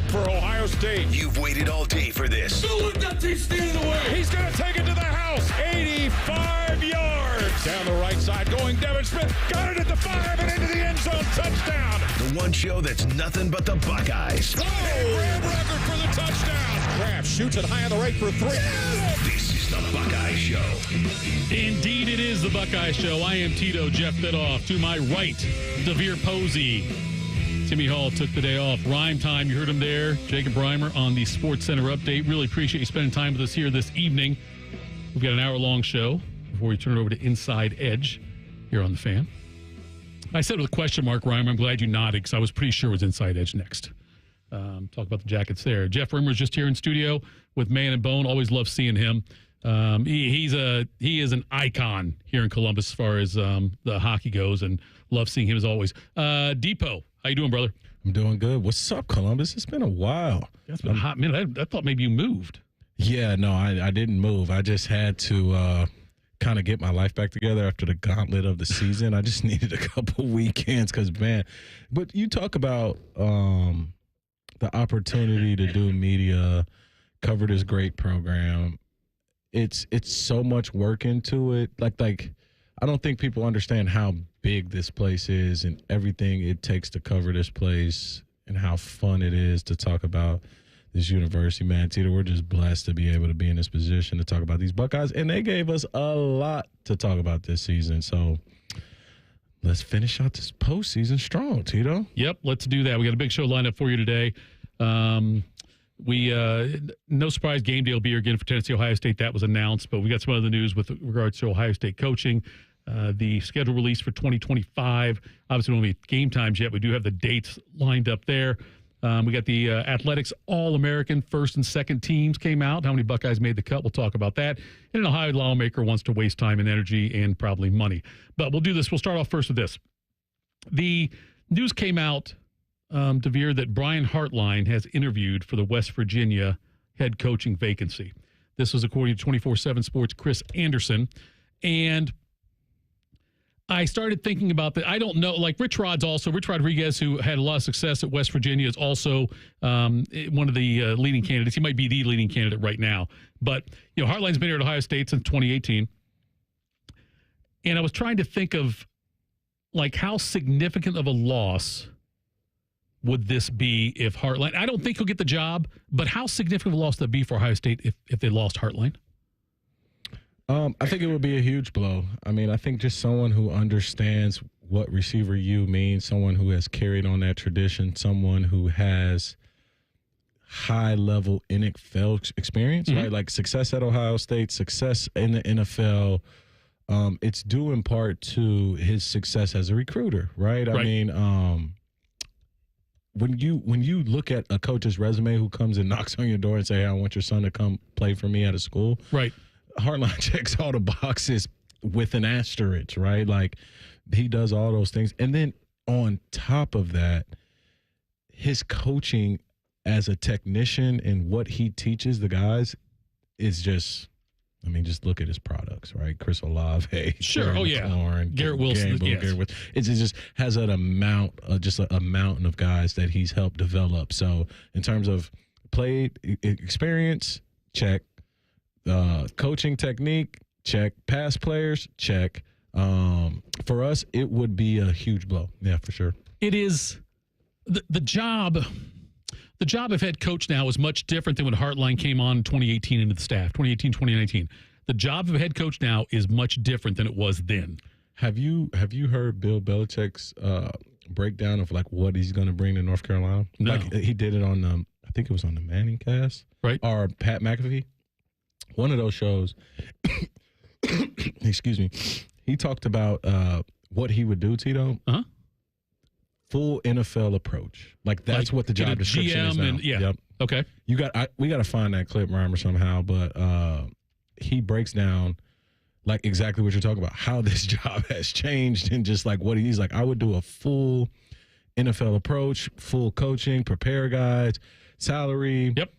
up for Ohio State. You've waited all day for this. Don't let that team stand in the way. He's going to take it to the house. 85 yards. Down the right side going Devin Smith. Got it at the 5 and into the end zone. Touchdown. The one show that's nothing but the Buckeyes. Oh, Graham record for the touchdown. Graham shoots it high on the right for 3. Yes! This is the Buckeye Show. Indeed, it is the Buckeye Show. I am Tito, Jeff Fidoff. To my right, DeVier Posey. Timmy Hall took the day off. Rhyme time, you heard him there. Jacob Reimer on the Sports Center update. Really appreciate you spending time with us here this evening. We've got an hour-long show before we turn it over to Inside Edge here on The Fan. I said with a question mark, Reimer. I'm glad you nodded because I was pretty sure it was Inside Edge next. Talk about the Jackets there. Jeff Reimer's just here in studio with Man and Bone. Always love seeing him. He is an icon here in Columbus as far as the hockey goes, and love seeing him as always. Depot, how you doing, brother? I'm doing good. What's up, Columbus? It's been a while. It's been a hot minute. I thought maybe you moved. Yeah, no, I didn't move. I just had to kind of get my life back together after the gauntlet of the season. I just needed a couple weekends because, man, but you talk about the opportunity to do media, cover this great program. It's so much work into it. Like I don't think people understand how big this place is and everything it takes to cover this place and how fun it is to talk about this university, man. Tito, we're just blessed to be able to be in this position to talk about these Buckeyes, and they gave us a lot to talk about this season. So let's finish out this postseason strong, Tito. Yep, let's do that. We got a big show lined up for you today. No surprise, game day will be here again for Tennessee, Ohio State. That was announced, but we got some other news with regards to Ohio State coaching. The schedule release for 2025. Obviously, we don't have game times yet. We do have the dates lined up there. We got the athletics All-American first and second teams came out. How many Buckeyes made the cut? We'll talk about that. And an Ohio lawmaker wants to waste time and energy and probably money. But we'll do this. We'll start off first with this. The news came out, DeVier, that Brian Hartline has interviewed for the West Virginia head coaching vacancy. This was according to 24/7 Sports' Chris Anderson. And I started thinking about that. I don't know, like Rich Rodriguez, who had a lot of success at West Virginia, is also one of the leading candidates. He might be the leading candidate right now. But, Hartline's been here at Ohio State since 2018. And I was trying to think of, like, how significant of a loss would this be if Hartline, I don't think he'll get the job, but how significant of a loss would that be for Ohio State if they lost Hartline? I think it would be a huge blow. I mean, I think just someone who understands what receiver U means, someone who has carried on that tradition, someone who has high-level NFL experience, right? Like success at Ohio State, success in the NFL. It's due in part to his success as a recruiter, right? I mean, when you look at a coach's resume who comes and knocks on your door and say, hey, I want your son to come play for me at a school. Right. Hartline checks all the boxes with an asterisk, right? Like, he does all those things. And then on top of that, his coaching as a technician and what he teaches the guys is just, I mean, just look at his products, right? Chris Olave, sure, McLaurin, Garrett Wilson, it just has an amount, just a mountain of guys that he's helped develop. So in terms of play experience, check. Coaching technique, check. Past players, check. For us, it would be a huge blow. Yeah, for sure. It is the job. The job of head coach now is much different than when Hartline came on in 2018 into the staff, 2018, 2019. The job of head coach now is much different than it was then. Have you heard Bill Belichick's breakdown of like what he's going to bring to North Carolina? No. Like he did it on I think it was on the Manning cast, right? Or Pat McAfee. One of those shows, excuse me, he talked about what he would do, Tito. Uh-huh. Full NFL approach. Like, that's what the job description is now. Yep. Okay. We got to find that clip, Reimer, somehow, but he breaks down, like, exactly what you're talking about, how this job has changed and just, like, what he's like, I would do a full NFL approach, full coaching, prepare guys, salary. Yep.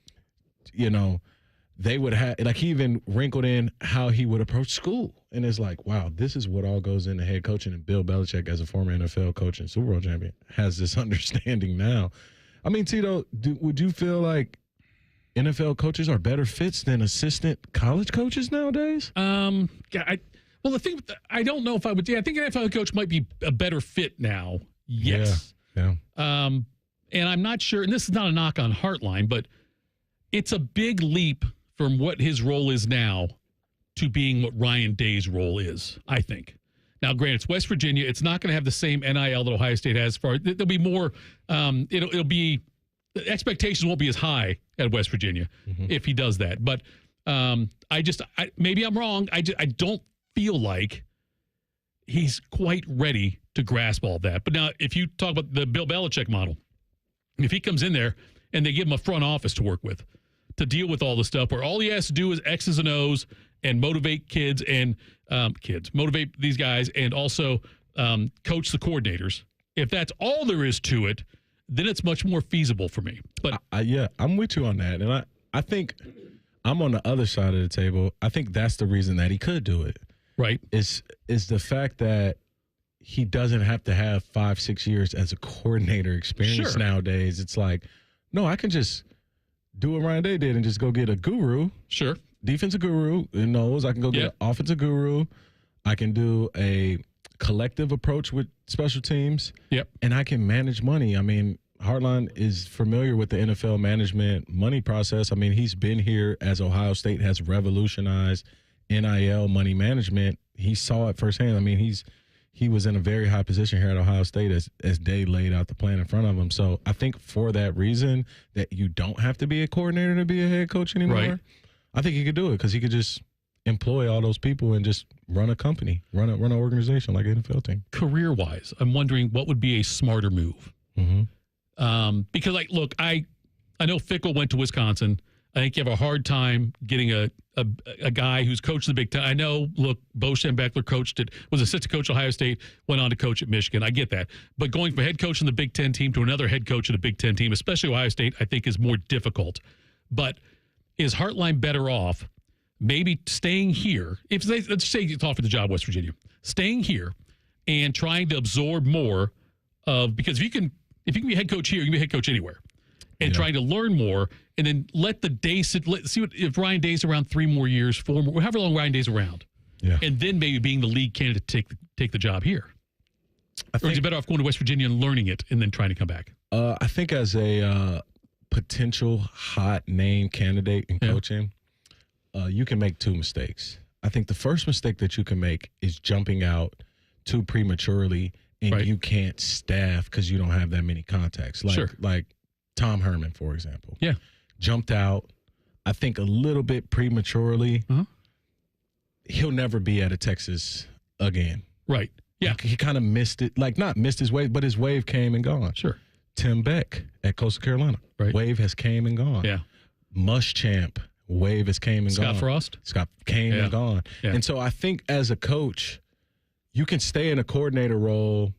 They would have, like, he even wrinkled in how he would approach school. And it's like, wow, this is what all goes into head coaching. And Bill Belichick, as a former NFL coach and Super Bowl champion, has this understanding now. I mean, Tito, would you feel like NFL coaches are better fits than assistant college coaches nowadays? Well, the thing, I don't know if I would. Yeah, I think an NFL coach might be a better fit now. Yes. Yeah. And I'm not sure, and this is not a knock on Hartline, but it's a big leap from what his role is now to being what Ryan Day's role is, I think. Now, granted, it's West Virginia. It's not going to have the same NIL that Ohio State has. There'll be more. It'll be, the expectations won't be as high at West Virginia if he does that. But maybe I'm wrong. I don't feel like he's quite ready to grasp all that. But now, if you talk about the Bill Belichick model, if he comes in there and they give him a front office to work with, to deal with all the stuff where all he has to do is X's and O's and motivate kids and motivate these guys and also coach the coordinators. If that's all there is to it, then it's much more feasible for me. But I'm with you on that. And I think I'm on the other side of the table. I think that's the reason that he could do it. Right. Is the fact that he doesn't have to have 5-6 years as a coordinator experience nowadays. It's like, no, I can just do what Ryan Day did and just go get a guru. Sure. Defensive guru knows. I can go get an offensive guru. I can do a collective approach with special teams. Yep. And I can manage money. I mean, Hartline is familiar with the NFL management money process. I mean, he's been here as Ohio State has revolutionized NIL money management. He saw it firsthand. I mean, he was in a very high position here at Ohio State as Day laid out the plan in front of him. So I think for that reason that you don't have to be a coordinator to be a head coach anymore. Right. I think he could do it because he could just employ all those people and just run a company, run an organization like an NFL team. Career-wise, I'm wondering what would be a smarter move. Because, look, I know Fickle went to Wisconsin. I think you have a hard time getting a guy who's coached the Big Ten. I know, look, Bo Schembechler was assistant coach at Ohio State, went on to coach at Michigan. I get that. But going from head coach in the Big Ten team to another head coach at a Big Ten team, especially Ohio State, I think is more difficult. But is Hartline better off maybe staying here? Let's say you offer the job, West Virginia, staying here and trying to absorb more of, because if you can be a head coach here, you can be a head coach anywhere, and trying to learn more, and then let the day sit. See what if Ryan Day's around 3 more years, 4 more, however long Ryan Day's around, and then maybe being the lead candidate to take the job here. Or is it better off going to West Virginia and learning it and then trying to come back? I think as a potential hot name candidate in coaching, you can make 2 mistakes. I think the first mistake that you can make is jumping out too prematurely, and you can't staff because you don't have that many contacts. Like Tom Herman, for example. Yeah. Jumped out, I think, a little bit prematurely. He'll never be at a Texas again. Right. Yeah. He kind of missed it. Not missed his wave, but his wave came and gone. Sure. Tim Beck at Coastal Carolina. Right. Wave has came and gone. Yeah. Muschamp, wave has came and gone. Scott came and gone. Yeah. And so I think as a coach, you can stay in a coordinator role,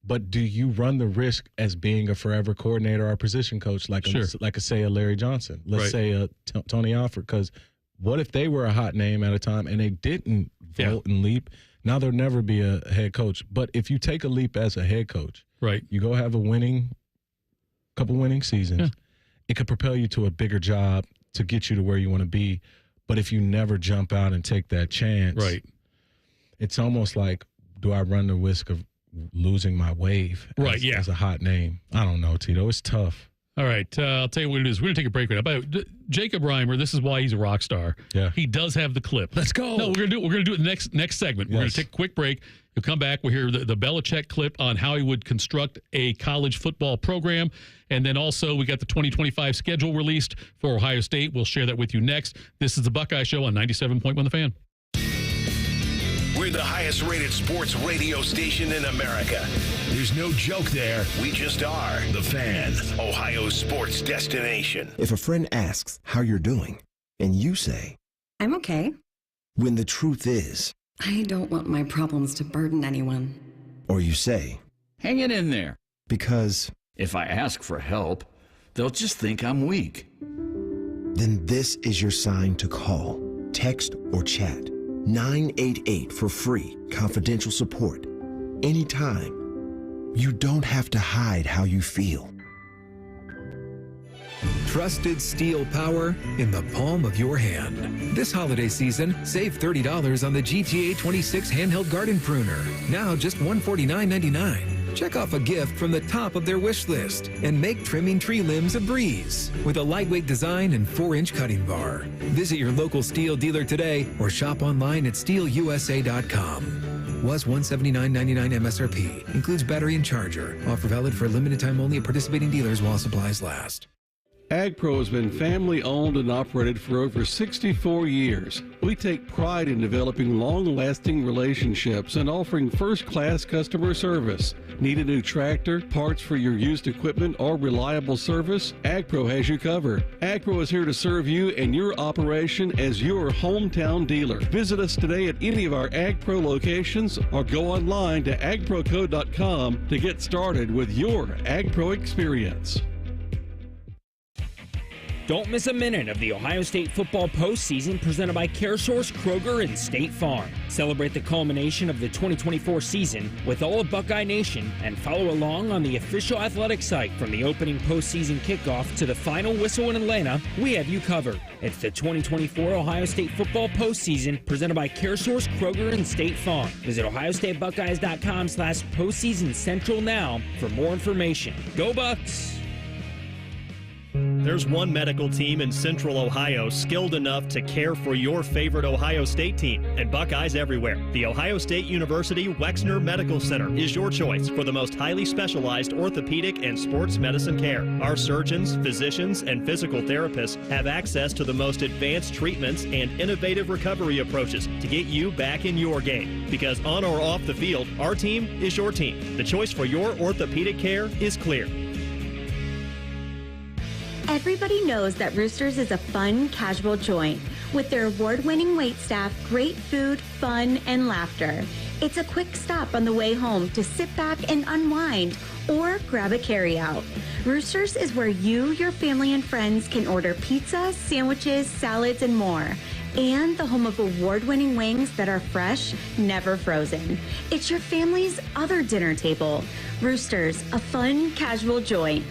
but do you run the risk as being a forever coordinator or position coach like a Larry Johnson? Let's say a Tony Alford, because what if they were a hot name at a time and they didn't vote and leap? Now there'll never be a head coach. But if you take a leap as a head coach, you go have a couple winning seasons, it could propel you to a bigger job to get you to where you want to be. But if you never jump out and take that chance, it's almost like, do I run the risk of losing my wave as a hot name? I don't know, Tito. It's tough. All right. I'll tell you what it is. We're going to take a break right now. By the way, Jacob Reimer, this is why he's a rock star. Yeah. He does have the clip. Let's go. No, we're going to do it in the next segment. We're going to take a quick break. You'll come back. We'll hear the Belichick clip on how he would construct a college football program. And then also we got the 2025 schedule released for Ohio State. We'll share that with you next. This is the Buckeye Show on 97.1 The Fan. We're the highest rated sports radio station in America. There's no joke there. We just are. The Fan, Ohio's sports destination. If a friend asks how you're doing, and you say, I'm okay. When the truth is, I don't want my problems to burden anyone. Or you say, hang it in there. Because if I ask for help, they'll just think I'm weak. Then this is your sign to call, text, or chat 988 for free, confidential support. Anytime. You don't have to hide how you feel. Trusted steel power in the palm of your hand. This holiday season, save $30 on the GTA 26 handheld garden pruner. Now just $149.99. Check off a gift from the top of their wish list and make trimming tree limbs a breeze with a lightweight design and 4-inch cutting bar. Visit your local Steel dealer today or shop online at steelusa.com. Was $179.99 MSRP. Includes battery and charger. Offer valid for a limited time only at participating dealers while supplies last. AgPro has been family-owned and operated for over 64 years. We take pride in developing long-lasting relationships and offering first-class customer service. Need a new tractor, parts for your used equipment, or reliable service? AgPro has you covered. AgPro is here to serve you and your operation as your hometown dealer. Visit us today at any of our AgPro locations or go online to agproco.com to get started with your AgPro experience. Don't miss a minute of the Ohio State football postseason presented by CareSource, Kroger, and State Farm. Celebrate the culmination of the 2024 season with all of Buckeye Nation and follow along on the official athletic site from the opening postseason kickoff to the final whistle in Atlanta. We have you covered. It's the 2024 Ohio State football postseason presented by CareSource, Kroger, and State Farm. Visit ohiostatebuckeyes.com/postseason central now for more information. Go Bucks! There's one medical team in Central Ohio skilled enough to care for your favorite Ohio State team, and Buckeyes everywhere. The Ohio State University Wexner Medical Center is your choice for the most highly specialized orthopedic and sports medicine care. Our surgeons, physicians, and physical therapists have access to the most advanced treatments and innovative recovery approaches to get you back in your game. Because on or off the field, our team is your team. The choice for your orthopedic care is clear. Everybody knows that Roosters is a fun, casual joint. With their award-winning waitstaff, great food, fun, and laughter. It's a quick stop on the way home to sit back and unwind or grab a carryout. Roosters is where you, your family, and friends can order pizza, sandwiches, salads, and more. And the home of award-winning wings that are fresh, never frozen. It's your family's other dinner table. Roosters, a fun, casual joint.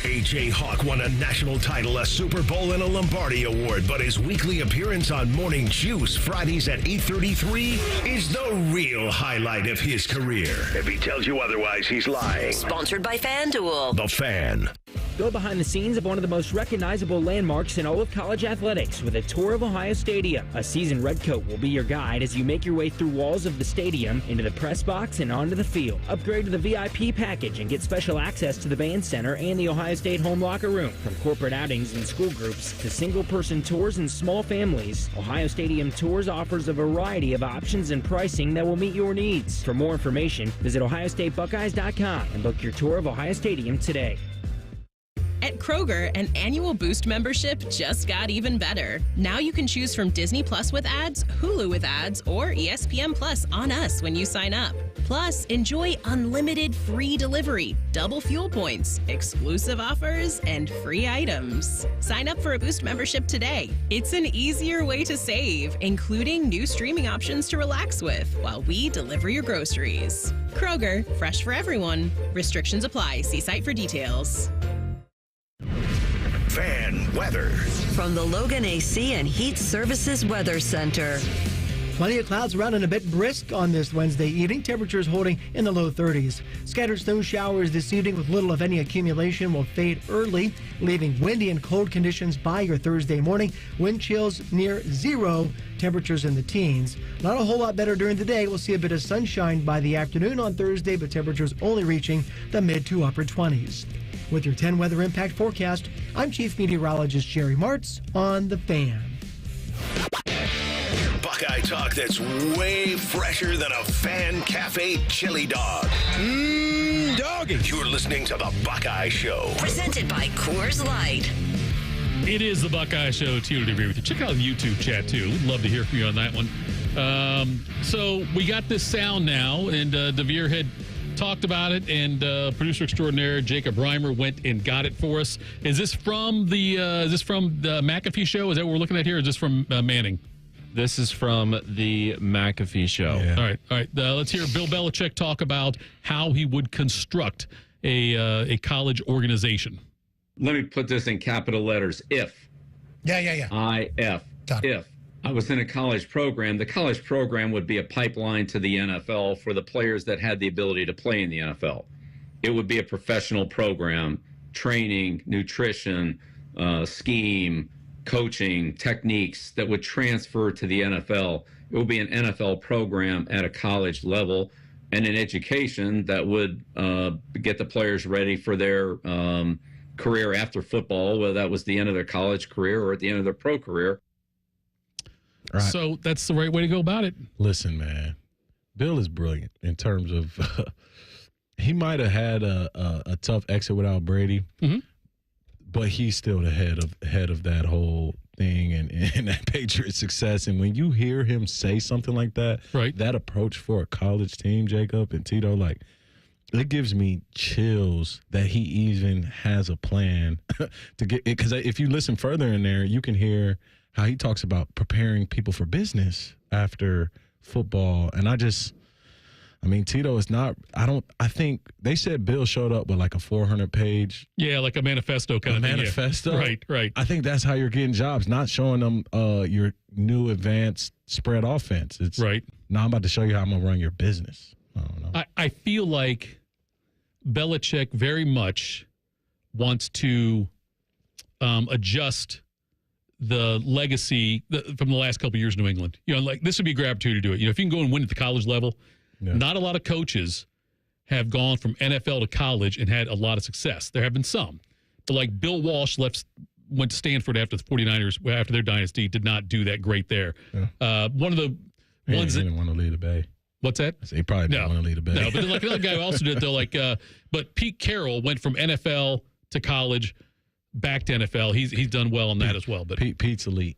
A.J. Hawk won a national title, a Super Bowl, and a Lombardi Award, but his weekly appearance on Morning Juice Fridays at 8:33 is the real highlight of his career. If he tells you otherwise, he's lying. Sponsored by FanDuel. The Fan. Go behind the scenes of one of the most recognizable landmarks in all of college athletics with a tour of Ohio Stadium. A seasoned redcoat will be your guide as you make your way through walls of the stadium, into the press box, and onto the field. Upgrade to the VIP package and get special access to the band center and the Ohio State home locker room. From corporate outings and school groups to single-person tours and small families, Ohio Stadium Tours offers a variety of options and pricing that will meet your needs. For more information, visit ohiostatebuckeyes.com and book your tour of Ohio Stadium today. At Kroger, an annual Boost membership just got even better. Now you can choose from Disney Plus with ads, Hulu with ads, or ESPN Plus on us when you sign up. Plus, enjoy unlimited free delivery, double fuel points, exclusive offers, and free items. Sign up for a Boost membership today. It's an easier way to save, including new streaming options to relax with while we deliver your groceries. Kroger, fresh for everyone. Restrictions apply. See site for details. Fan weather. From the Logan AC and Heat Services Weather Center. Plenty of clouds around and a bit brisk on this Wednesday evening. Temperatures holding in the low 30s. Scattered snow showers this evening with little, if any, accumulation will fade early, leaving windy and cold conditions by your Thursday morning. Wind chills near zero, temperatures in the teens. Not a whole lot better during the day. We'll see a bit of sunshine by the afternoon on Thursday, but temperatures only reaching the mid to upper 20s. With your 10 weather impact forecast, I'm Chief Meteorologist Jerry Martz on The Fan. Buckeye talk that's way fresher than a Fan Cafe chili dog. Doggy. You're listening to The Buckeye Show. Presented by Coors Light. It is The Buckeye Show. Tito and DeVier with you. Check out the YouTube chat, too. We'd love to hear from you on that one. So we got this sound now, and DeVier had talked about it, and producer extraordinaire Jacob Reimer went and got it for us. Is this from the McAfee show? Is that what we're looking at here? Or is this from Manning? This is from the McAfee show. Yeah. All right. Let's hear Bill Belichick talk about how he would construct a college organization. let me put this in capital letters. If. Yeah. I-F. If I was in a college program, the college program would be a pipeline to the NFL for the players that had the ability to play in the NFL. It would be a professional program, training, nutrition, scheme, coaching, techniques that would transfer to the NFL. It would be an NFL program at a college level and an education that would get the players ready for their career after football, whether that was the end of their college career or at the end of their pro career. Right. So that's the right way to go about it. Listen, man, Bill is brilliant in terms of he might have had a tough exit without Brady, but he's still the head of that whole thing and that Patriots success. And when you hear him say something like that, right, that approach for a college team, Jacob and Tito, like, it gives me chills that he even has a plan to get it. Because if you listen further in there, you can hear how he talks about preparing people for business after football. And I mean, Tito is not, I think they said Bill showed up with like a 400-page. Yeah, like a manifesto kind of thing. Manifesto. Yeah. Right. I think that's how you're getting jobs, not showing them your new advanced spread offense. It's right. Now I'm about to show you how I'm going to run your business. I don't know. I feel like Belichick very much wants to adjust the legacy from the last couple of years in New England. You know, like this would be a great opportunity to do it. You know, if you can go and win at the college level, not a lot of coaches have gone from NFL to college and had a lot of success. There have been some. But like Bill Walsh went to Stanford after the 49ers, after their dynasty, did not do that great there. Yeah. One of the ones that didn't want to lead the Bay. What's that? He probably didn't want to lead the Bay. No, but like another guy who also did it, though, like, but Pete Carroll went from NFL to college, back to NFL. He's done well on that as well. But Pete's elite.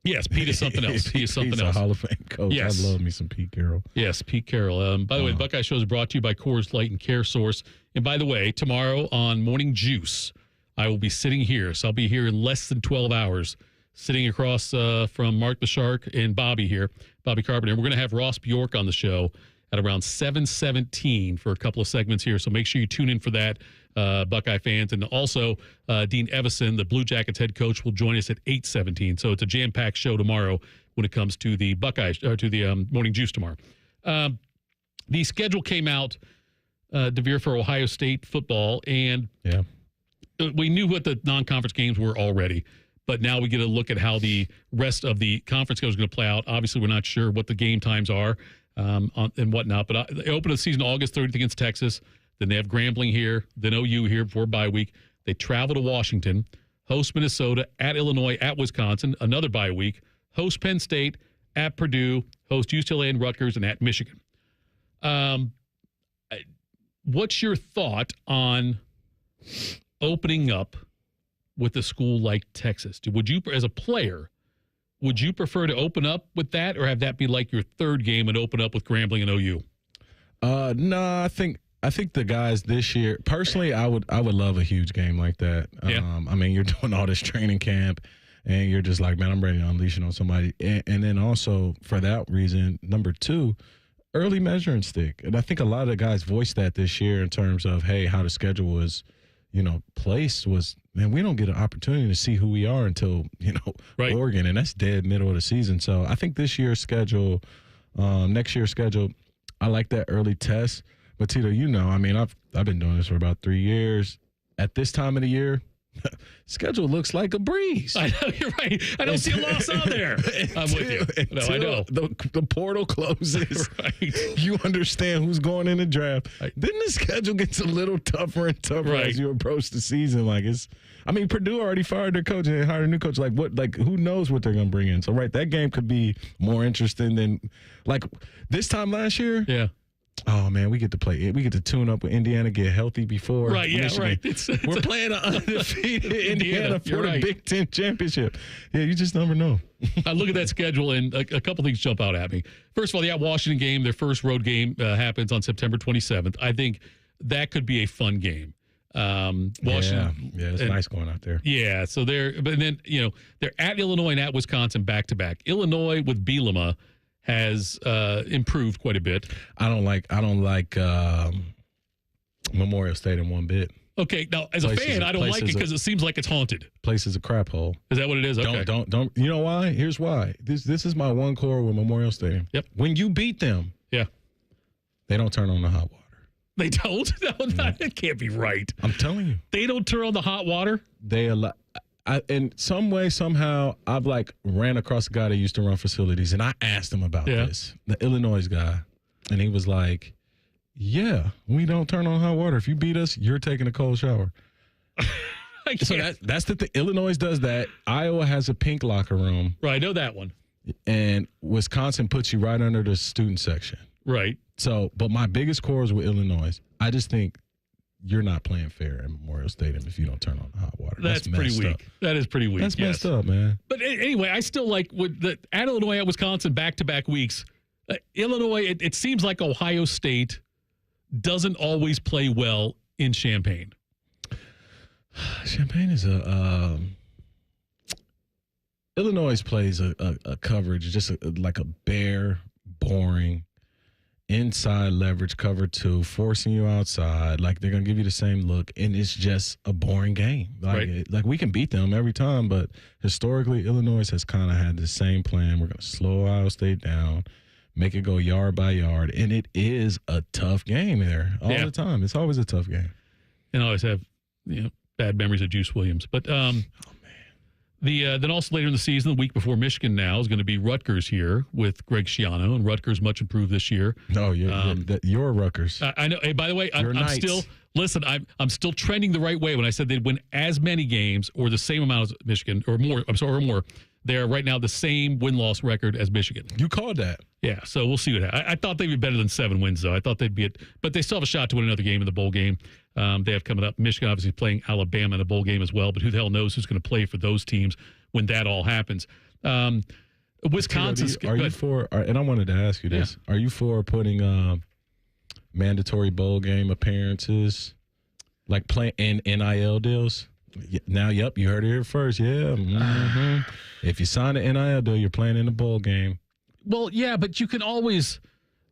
Yes, Pete is something else. He is something He's else. a Hall of Fame coach. Yes. I love me some Pete Carroll. Yes, Pete Carroll. By the way, the Buckeye Show is brought to you by Coors Light and Care Source. And by the way, tomorrow on Morning Juice, I will be sitting here. So I'll be here in less than 12 hours, sitting across from Mark the Shark and Bobby here, Bobby Carpenter. We're going to have Ross Bjork on the show at around 7:17 for a couple of segments here. So make sure you tune in for that, Buckeye fans. And also, Dean Evison, the Blue Jackets head coach, will join us at 8:17. So it's a jam-packed show tomorrow when it comes to the Buckeyes, or to the Morning Juice tomorrow. The schedule came out, DeVier, for Ohio State football, and we knew what the non-conference games were already. But now we get a look at how the rest of the conference schedule is going to play out. Obviously, we're not sure what the game times are and whatnot. But they open the season August 30th against Texas. Then they have Grambling here, then OU here before bye week. They travel to Washington, host Minnesota, at Illinois, at Wisconsin, another bye week, host Penn State, at Purdue, host UCLA and Rutgers, and at Michigan. What's your thought on opening up with a school like Texas? Would you, as a player, would you prefer to open up with that, or have that be like your third game and open up with Grambling and OU? No, I think the guys this year, personally, I would love a huge game like that. Yeah. I mean, you're doing all this training camp, and you're just like, man, I'm ready to unleash it on somebody. And then also, for that reason, number two, early measuring stick. And I think a lot of the guys voiced that this year in terms of, hey, how the schedule was, placed was, man, we don't get an opportunity to see who we are until, right. Oregon, and that's dead middle of the season. So I think this year's schedule, next year's schedule, I like that early test. But Tito, I mean, I've been doing this for about 3 years. At this time of the year, schedule looks like a breeze. I know, you're right. I don't see a loss on there. I'm with you. No, I know. The portal closes. Right. You understand who's going in the draft. Right. Then the schedule gets a little tougher and tougher as you approach the season. Purdue already fired their coach and hired a new coach. Who knows what they're going to bring in? So, that game could be more interesting than, this time last year. Yeah. Oh, man, we get to play it. We get to tune up with Indiana, get healthy before Michigan. Right. We're playing an undefeated Indiana for the right. Big Ten championship. Yeah, you just never know. I look at that schedule, and a couple things jump out at me. First of all, the Washington game, their first road game, happens on September 27th. I think that could be a fun game. Washington, yeah, it's nice going out there. Yeah, so they're at Illinois and at Wisconsin back-to-back. Illinois with Bielema has improved quite a bit. I don't like Memorial Stadium one bit. Okay, now as a fan, I don't like it because it seems like it's haunted. Place is a crap hole. Is that what it is? Okay. Don't. You know why? Here's why. This is my one core with Memorial Stadium. Yep. When you beat them, they don't turn on the hot water. They don't? No, that can't be right. I'm telling you. They don't turn on the hot water? They allow. In some way, somehow, I've ran across a guy that used to run facilities, and I asked him about this, the Illinois guy, and he was like, "Yeah, we don't turn on hot water. If you beat us, you're taking a cold shower." So that's the thing. Illinois does that. Iowa has a pink locker room. Right, I know that one. And Wisconsin puts you right under the student section. Right. So, but my biggest core is with Illinois. I just think you're not playing fair at Memorial Stadium if you don't turn on the hot water. That's pretty weak. That is pretty weak. That's messed up, man. But anyway, I still like at Illinois, at Wisconsin, back-to-back weeks. Illinois, it seems like Ohio State doesn't always play well in Champaign. Champaign is Illinois plays a coverage, just like a bare, boring, inside leverage cover 2, forcing you outside. Like they're going to give you the same look, and it's just a boring game. Like we can beat them every time, but historically, Illinois has kind of had the same plan. We're going to slow Ohio State down, make it go yard by yard, and it is a tough game there all the time. It's always a tough game. And I always have bad memories of Juice Williams. But then also later in the season, the week before Michigan now, is going to be Rutgers here with Greg Schiano, and Rutgers much improved this year. Oh, you're Rutgers. I know. Hey, by the way, I'm still trending the right way. When I said they'd win as many games or the same amount as Michigan or more, or more, they're right now the same win-loss record as Michigan. You called that. Yeah, so we'll see what happens. I thought they'd be better than 7 wins, though. I thought they'd be but they still have a shot to win another game in the bowl game. They have coming up. Michigan obviously playing Alabama in the bowl game as well, but who the hell knows who's going to play for those teams when that all happens. Wisconsin. Are you for? And I wanted to ask you this: Are you for putting mandatory bowl game appearances, like playing in NIL deals? Now, you heard it here first. Yeah. Mm-hmm. If you sign an NIL deal, you're playing in the bowl game. Well, yeah, but you can always.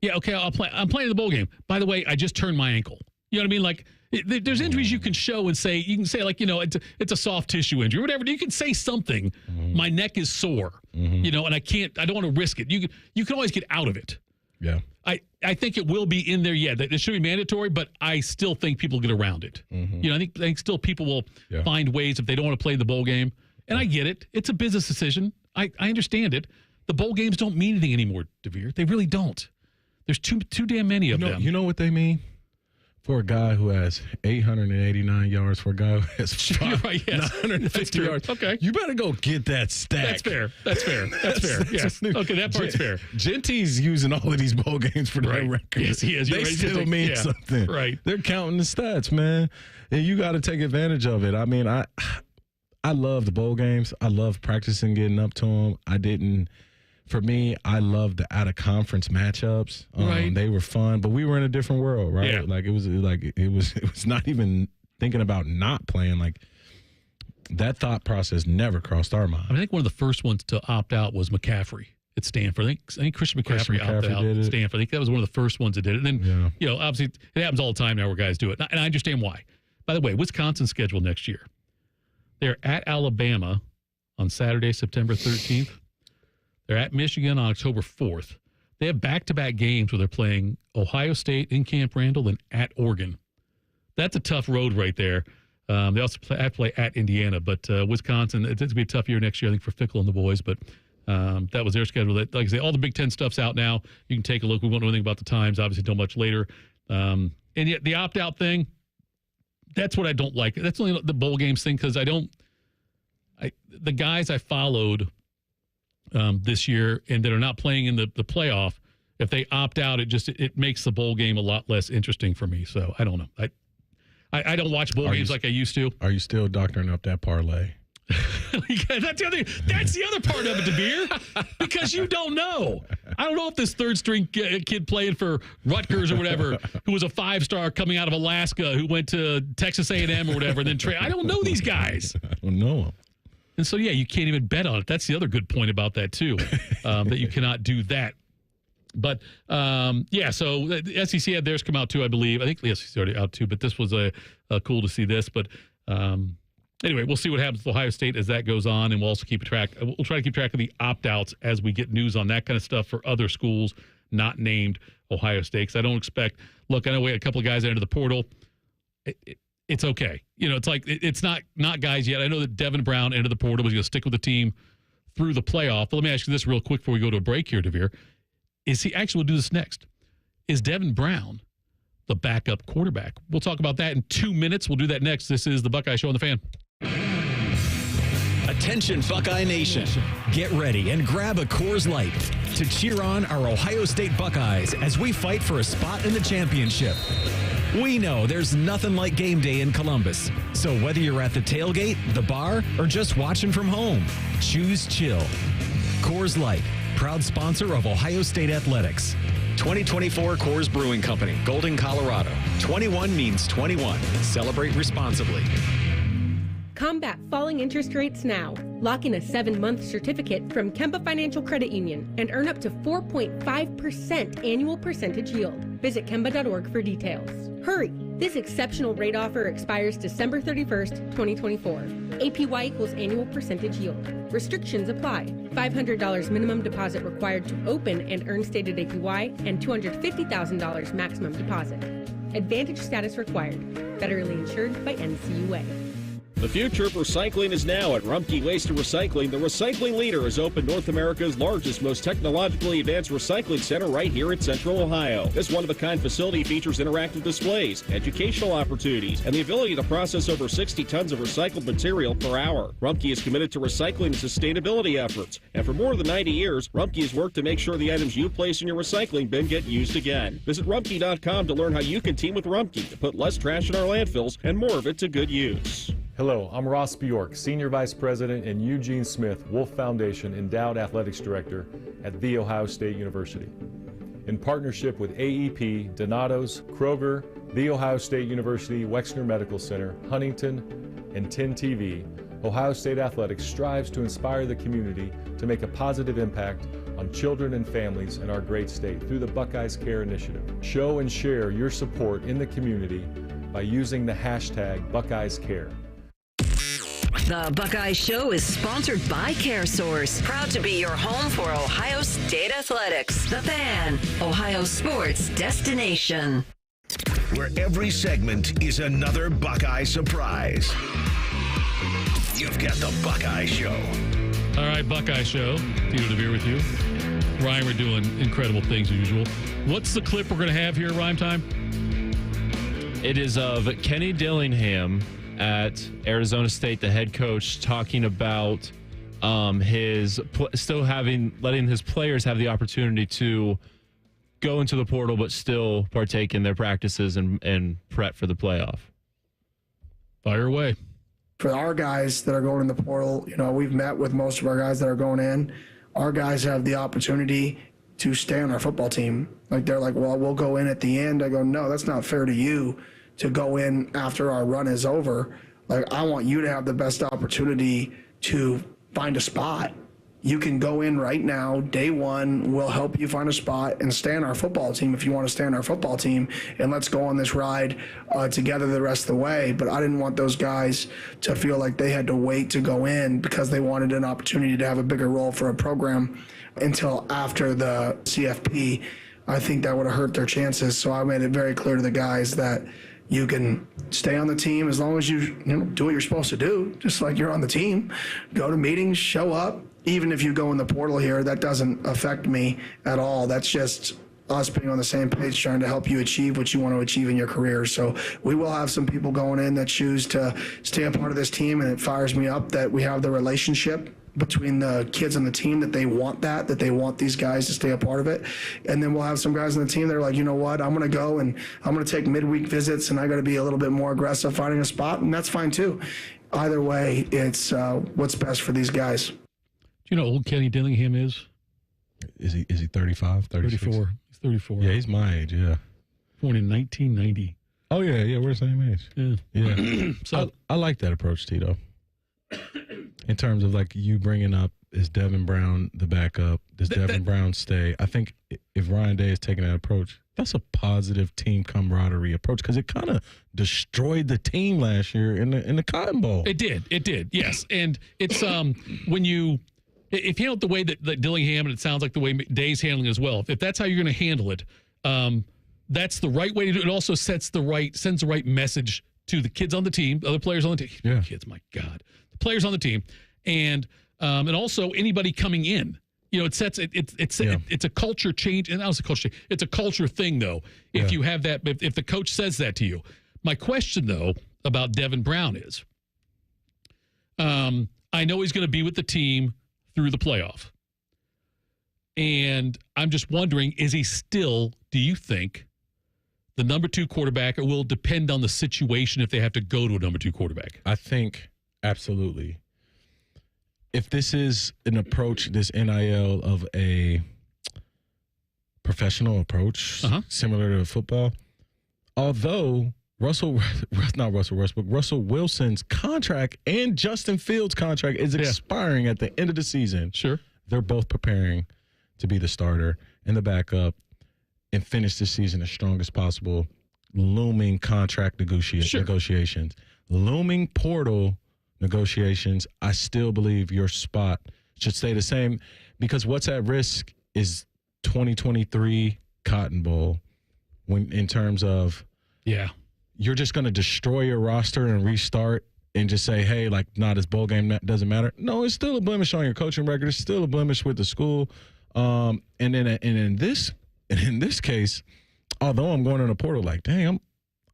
Yeah, okay, I'll play. I'm playing in the bowl game. By the way, I just turned my ankle. You know what I mean? Like, there's injuries you can show and say, you can say, like, it's a soft tissue injury, whatever. You can say something. Mm-hmm. My neck is sore, and I don't want to risk it. You can always get out of it. Yeah. I think it will be in there. Yeah, it should be mandatory, but I still think people get around it. Mm-hmm. I think still people will find ways if they don't want to play the bowl game. And I get it. It's a business decision. I understand it. The bowl games don't mean anything anymore, DeVier. They really don't. There's too damn many of them. You know what they mean? For a guy who has 889 yards, for a guy who has 950 yards. Okay. You better go get that stack. That's fair. Yes. Okay, that part's fair. Genty's using all of these bowl games for their record. Yes, he is. They still mean something. Right. They're counting the stats, man. And you got to take advantage of it. I mean, I love the bowl games. I love practicing getting up to them. For me, I love the out-of-conference matchups. Right. They were fun, but we were in a different world, right? Yeah. Like it was not even thinking about not playing. Like that thought process never crossed our mind. I think one of the first ones to opt out was McCaffrey at Stanford. I think Christian McCaffrey opted out at Stanford. I think that was one of the first ones that did it. And then, obviously it happens all the time now where guys do it. And I understand why. By the way, Wisconsin's schedule next year. They're at Alabama on Saturday, September 13th. They're at Michigan on October 4th. They have back-to-back games where they're playing Ohio State in Camp Randall and at Oregon. That's a tough road right there. They also have to play at Indiana, but Wisconsin, it's going to be a tough year next year, I think, for Fickle and the boys, but that was their schedule. Like I say, all the Big Ten stuff's out now. You can take a look. We won't know anything about the times, obviously, until much later. And yet the opt-out thing, that's what I don't like. That's only the bowl games thing because the guys I followed this year and that are not playing in the playoff, if they opt out, it makes the bowl game a lot less interesting for me. So I don't know. I don't watch bowl games like I used to. Are you still doctoring up that parlay? That's the other part of it, DeVier, because you don't know. I don't know if this third-string kid playing for Rutgers or whatever, who was a 5-star coming out of Alaska, who went to Texas A&M or whatever, and then I don't know these guys. I don't know them. And so, you can't even bet on it. That's the other good point about that, too, that you cannot do that. But, so the SEC had theirs come out too, I believe. I think the SEC already out too, but this was cool to see this. But anyway, we'll see what happens with Ohio State as that goes on, and we'll also we'll try to keep track of the opt-outs as we get news on that kind of stuff for other schools not named Ohio State. Because I don't expect – look, I know we had a couple of guys enter the portal. It's okay. It's like it's not guys yet. I know that Devin Brown entered the portal, was going to stick with the team through the playoff. But let me ask you this real quick before we go to a break here, DeVier. Is he actually will do this next? Is Devin Brown the backup quarterback? We'll talk about that in 2 minutes. We'll do that next. This is the Buckeye Show on the Fan. Attention, Buckeye Nation. Get ready and grab a Coors Light to cheer on our Ohio State Buckeyes as we fight for a spot in the championship. We know there's nothing like game day in Columbus. So whether you're at the tailgate, the bar, or just watching from home, choose chill. Coors Light, proud sponsor of Ohio State Athletics. 2024 Coors Brewing Company, Golden, Colorado. 21 means 21. Celebrate responsibly. Combat falling interest rates now. Lock in a 7-month certificate from Kemba Financial Credit Union and earn up to 4.5% annual percentage yield. Visit Kemba.org for details. Hurry! This exceptional rate offer expires December 31st, 2024. APY equals annual percentage yield. Restrictions apply. $500 minimum deposit required to open and earn stated APY and $250,000 maximum deposit. Advantage status required. Federally insured by NCUA. The future of recycling is now at Rumpke Waste and Recycling. The recycling leader has opened North America's largest, most technologically advanced recycling center right here in Central Ohio. This one-of-a-kind facility features interactive displays, educational opportunities, and the ability to process over 60 tons of recycled material per hour. Rumpke is committed to recycling and sustainability efforts, and for more than 90 years, Rumpke has worked to make sure the items you place in your recycling bin get used again. Visit Rumpke.com to learn how you can team with Rumpke to put less trash in our landfills and more of it to good use. Hello, I'm Ross Bjork, Senior Vice President and Eugene Smith Wolf Foundation Endowed Athletics Director at The Ohio State University. In partnership with AEP, Donato's, Kroger, The Ohio State University Wexner Medical Center, Huntington, and 10 TV, Ohio State Athletics strives to inspire the community to make a positive impact on children and families in our great state through the Buckeyes Care Initiative. Show and share your support in the community by using the hashtag BuckeyesCare. The Buckeye Show is sponsored by CareSource, proud to be your home for Ohio State Athletics. The Fan, Ohio sports destination. Where every segment is another Buckeye surprise. You've got the Buckeye Show. All right, Buckeye Show. Tito and DeVier with you. Ryan, we're doing incredible things as usual. What's the clip we're going to have here, Rhyme Time? It is of Kenny Dillingham at Arizona State, the head coach, talking about letting his players have the opportunity to go into the portal but still partake in their practices and prep for the playoff. Fire away. For our guys that are going in the portal, we've met with most of our guys that are going in. Our guys have the opportunity to stay on our football team. Like, they're like, well, we'll go in at the end. I go, no, that's not fair to you to go in after our run is over. Like, I want you to have the best opportunity to find a spot. You can go in right now, day one, we'll help you find a spot and stay on our football team if you want to stay on our football team, and let's go on this ride together the rest of the way. But I didn't want those guys to feel like they had to wait to go in because they wanted an opportunity to have a bigger role for a program until after the CFP. I think that would have hurt their chances. So I made it very clear to the guys that you can stay on the team as long as you do what you're supposed to do, just like you're on the team. Go to meetings, show up. Even if you go in the portal here, that doesn't affect me at all. That's just us being on the same page, trying to help you achieve what you want to achieve in your career. So we will have some people going in that choose to stay a part of this team, and it fires me up that we have the relationship between the kids on the team that they want they want these guys to stay a part of it. And then we'll have some guys on the team that are like, you know what, I'm going to go and I'm going to take midweek visits, and I got to be a little bit more aggressive finding a spot, and that's fine too. Either way, it's what's best for these guys. Do you know how old Kenny Dillingham is? Is he 35, 36? 34. He's 34. Yeah, he's my age, yeah. Born in 1990. Oh, yeah, we're the same age. Yeah. So I like that approach, Tito. In terms of, like, you bringing up Is Devin Brown the backup? Does Devin Brown stay? I think if Ryan Day is taking that approach, that's a positive team camaraderie approach because it kind of destroyed the team last year in the Cotton Bowl. It did, yes. And it's if you handle it the way that Dillingham, and it sounds like the way Day's handling it as well, if that's how you're going to handle it, that's the right way to do it. It also sends the right message to the kids on the team, other players on the team. Yeah. Kids, my God. The players on the team. And also anybody coming in. It's a culture change, and that was a culture change. It's a culture thing, though. If you have that, if the coach says that to you, my question though about Devin Brown is, I know he's going to be with the team through the playoff, and I'm just wondering, is he still? Do you think the number 2 quarterback, or will it depend on the situation if they have to go to a number 2 quarterback? I think absolutely. If this is an approach, this NIL of a professional approach, similar to football, although Russell Wilson's contract and Justin Fields' contract is expiring at the end of the season. Sure. They're both preparing to be the starter and the backup and finish this season as strong as possible. Looming contract negotiations, looming portal negotiations. I still believe your spot should stay the same because what's at risk is 2023 Cotton Bowl when in terms of you're just going to destroy your roster and restart and just say, hey, like, this bowl game doesn't matter. No, it's still a blemish on your coaching record. It's still a blemish with the school. And in this case, although I'm going in the portal, like, dang, I'm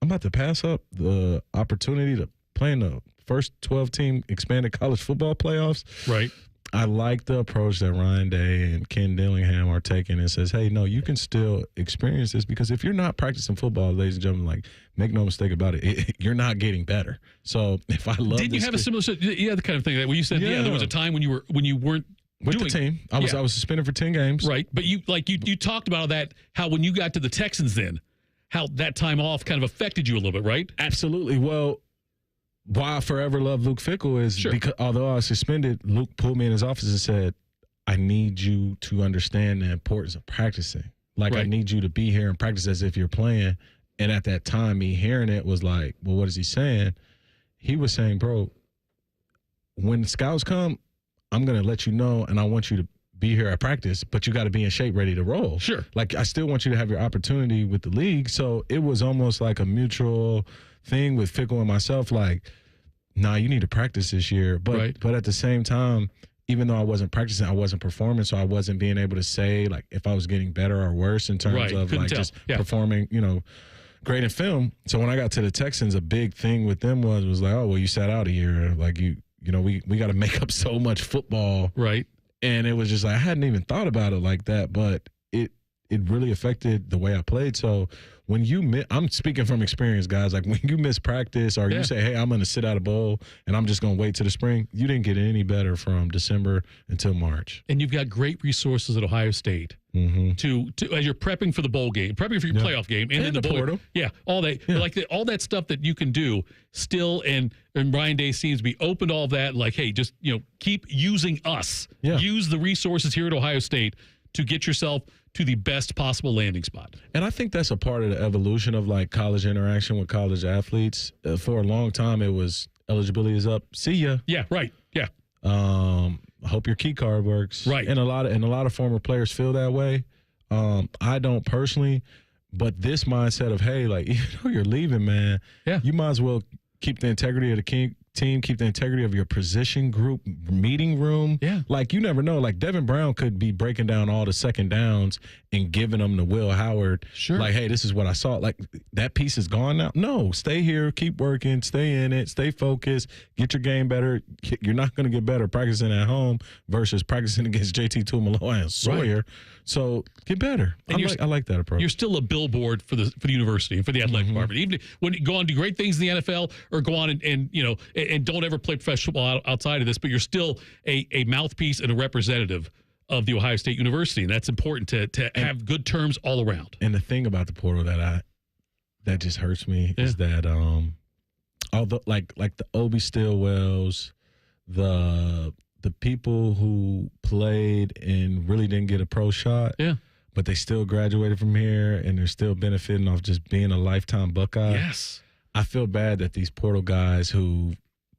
about to pass up the opportunity to play in the first 12-team expanded college football playoffs. Right. I like the approach that Ryan Day and Ken Dillingham are taking and says, hey, no, you can still experience this because if you're not practicing football, ladies and gentlemen, like, make no mistake about it, you're not getting better. So if I love Didn't you have a similar the kind of thing that where you said, there was a time when you weren't with the team. I was suspended for 10 games. Right. But you talked about that, how when you got to the Texans then, how that time off kind of affected you a little bit, right? Absolutely. Well, why I forever love Luke Fickell is because although I was suspended, Luke pulled me in his office and said, I need you to understand the importance of practicing. Like, I need you to be here and practice as if you're playing. And at that time, me hearing it was like, well, what is he saying? He was saying, bro, when the scouts come, I'm going to let you know, and I want you to be here at practice, but you got to be in shape, ready to roll. Sure. Like, I still want you to have your opportunity with the league. So it was almost like a mutual thing with Fickell and myself, like, nah, you need to practice this year. But at the same time, even though I wasn't practicing, I wasn't performing, so I wasn't being able to say, like, if I was getting better or worse in terms of, like, just performing, great in film. So when I got to the Texans, a big thing with them was like, oh, well, you sat out a year. Like, we got to make up so much football. Right. And it was just like, I hadn't even thought about it like that, but it really affected the way I played. So when I'm speaking from experience, guys, like when you miss practice or you say, hey, I'm going to sit out a bowl and I'm just going to wait till the spring, you didn't get any better from December until March. And you've got great resources at Ohio State to as you're prepping for the bowl game, prepping for your playoff game, and then the portal. Yeah, all that, like all that stuff that you can do still. And Ryan Day seems to be open to all that. Like, hey, just keep using us. Yeah. Use the resources here at Ohio State to get yourself to the best possible landing spot. And I think that's a part of the evolution of, like, college interaction with college athletes. For a long time, it was eligibility is up. See ya. Yeah, right. Yeah. I hope your key card works. Right. And a lot of former players feel that way. I don't personally, but this mindset of, hey, like, you're leaving, man. Yeah. You might as well keep the integrity of the team, keep the integrity of your position group, meeting room. Yeah. Like, you never know. Like, Devin Brown could be breaking down all the second downs and giving them to Will Howard. Sure. Like, hey, this is what I saw. Like, that piece is gone now. No, stay here, keep working, stay in it, stay focused, get your game better. You're not going to get better practicing at home versus practicing against JT Tuimoloau and Sawyer. Right. So get better. I like that approach. You're still a billboard for the university and for the athletic department. Even when you go on to do great things in the NFL or go on and don't ever play professional football outside of this, but you're still a mouthpiece and a representative of the Ohio State University, and that's important to have good terms all around. And the thing about the portal that just hurts me is that although like the Obi Stillwells, the the people who played and really didn't get a pro shot. Yeah. But they still graduated from here, and they're still benefiting off just being a lifetime Buckeye. Yes. I feel bad that these portal guys who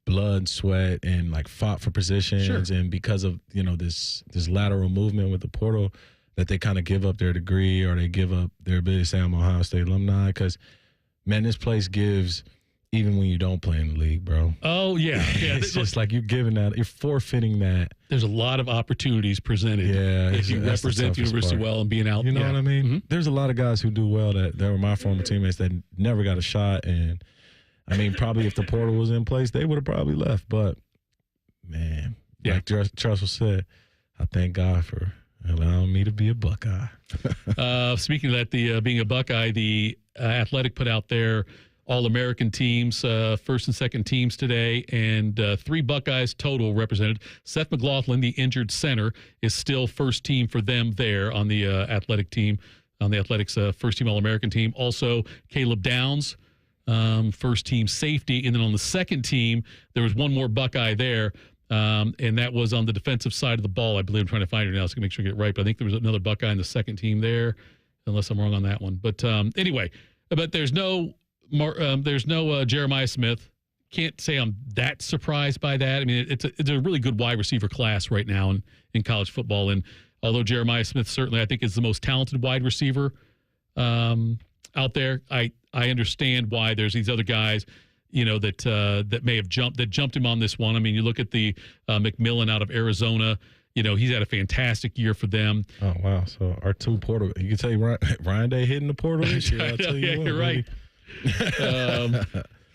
blood, sweat, and like fought for positions, and because of this lateral movement with the portal, that they kind of give up their degree or they give up their ability to say I'm Ohio State alumni. Because man, this place gives even when you don't play in the league, bro. Oh yeah, yeah. It's just like you're giving that, you're forfeiting that. There's a lot of opportunities presented. Yeah, if you represent the university well and being out. You know what I mean? There's a lot of guys who do well that were my former teammates that never got a shot, and I mean, probably if the portal was in place, they would have probably left. But man, like Trussell said, I thank God for allowing me to be a Buckeye. Speaking of that, being a Buckeye, the Athletic put out their All-American teams, first and second teams today, and 3 Buckeyes total represented. Seth McLaughlin, the injured center, is still first team for them there on the Athletic team, on the Athletics first team All-American team. Also, Caleb Downs, first team safety. And then on the second team, there was one more Buckeye there, and that was on the defensive side of the ball. I believe I'm trying to find it now so I can make sure I get it right. But I think there was another Buckeye in the second team there, unless I'm wrong on that one. But anyway, but there's no Jeremiah Smith. Can't say I'm that surprised by that. I mean, it's a really good wide receiver class right now in college football. And although Jeremiah Smith certainly I think is the most talented wide receiver out there, I understand why there's these other guys, that may have jumped him on this one. I mean, you look at the McMillan out of Arizona. He's had a fantastic year for them. Oh wow! So our 2 portal, you can tell you Ryan Day hitting the portal this year. I'll tell you what, you're right.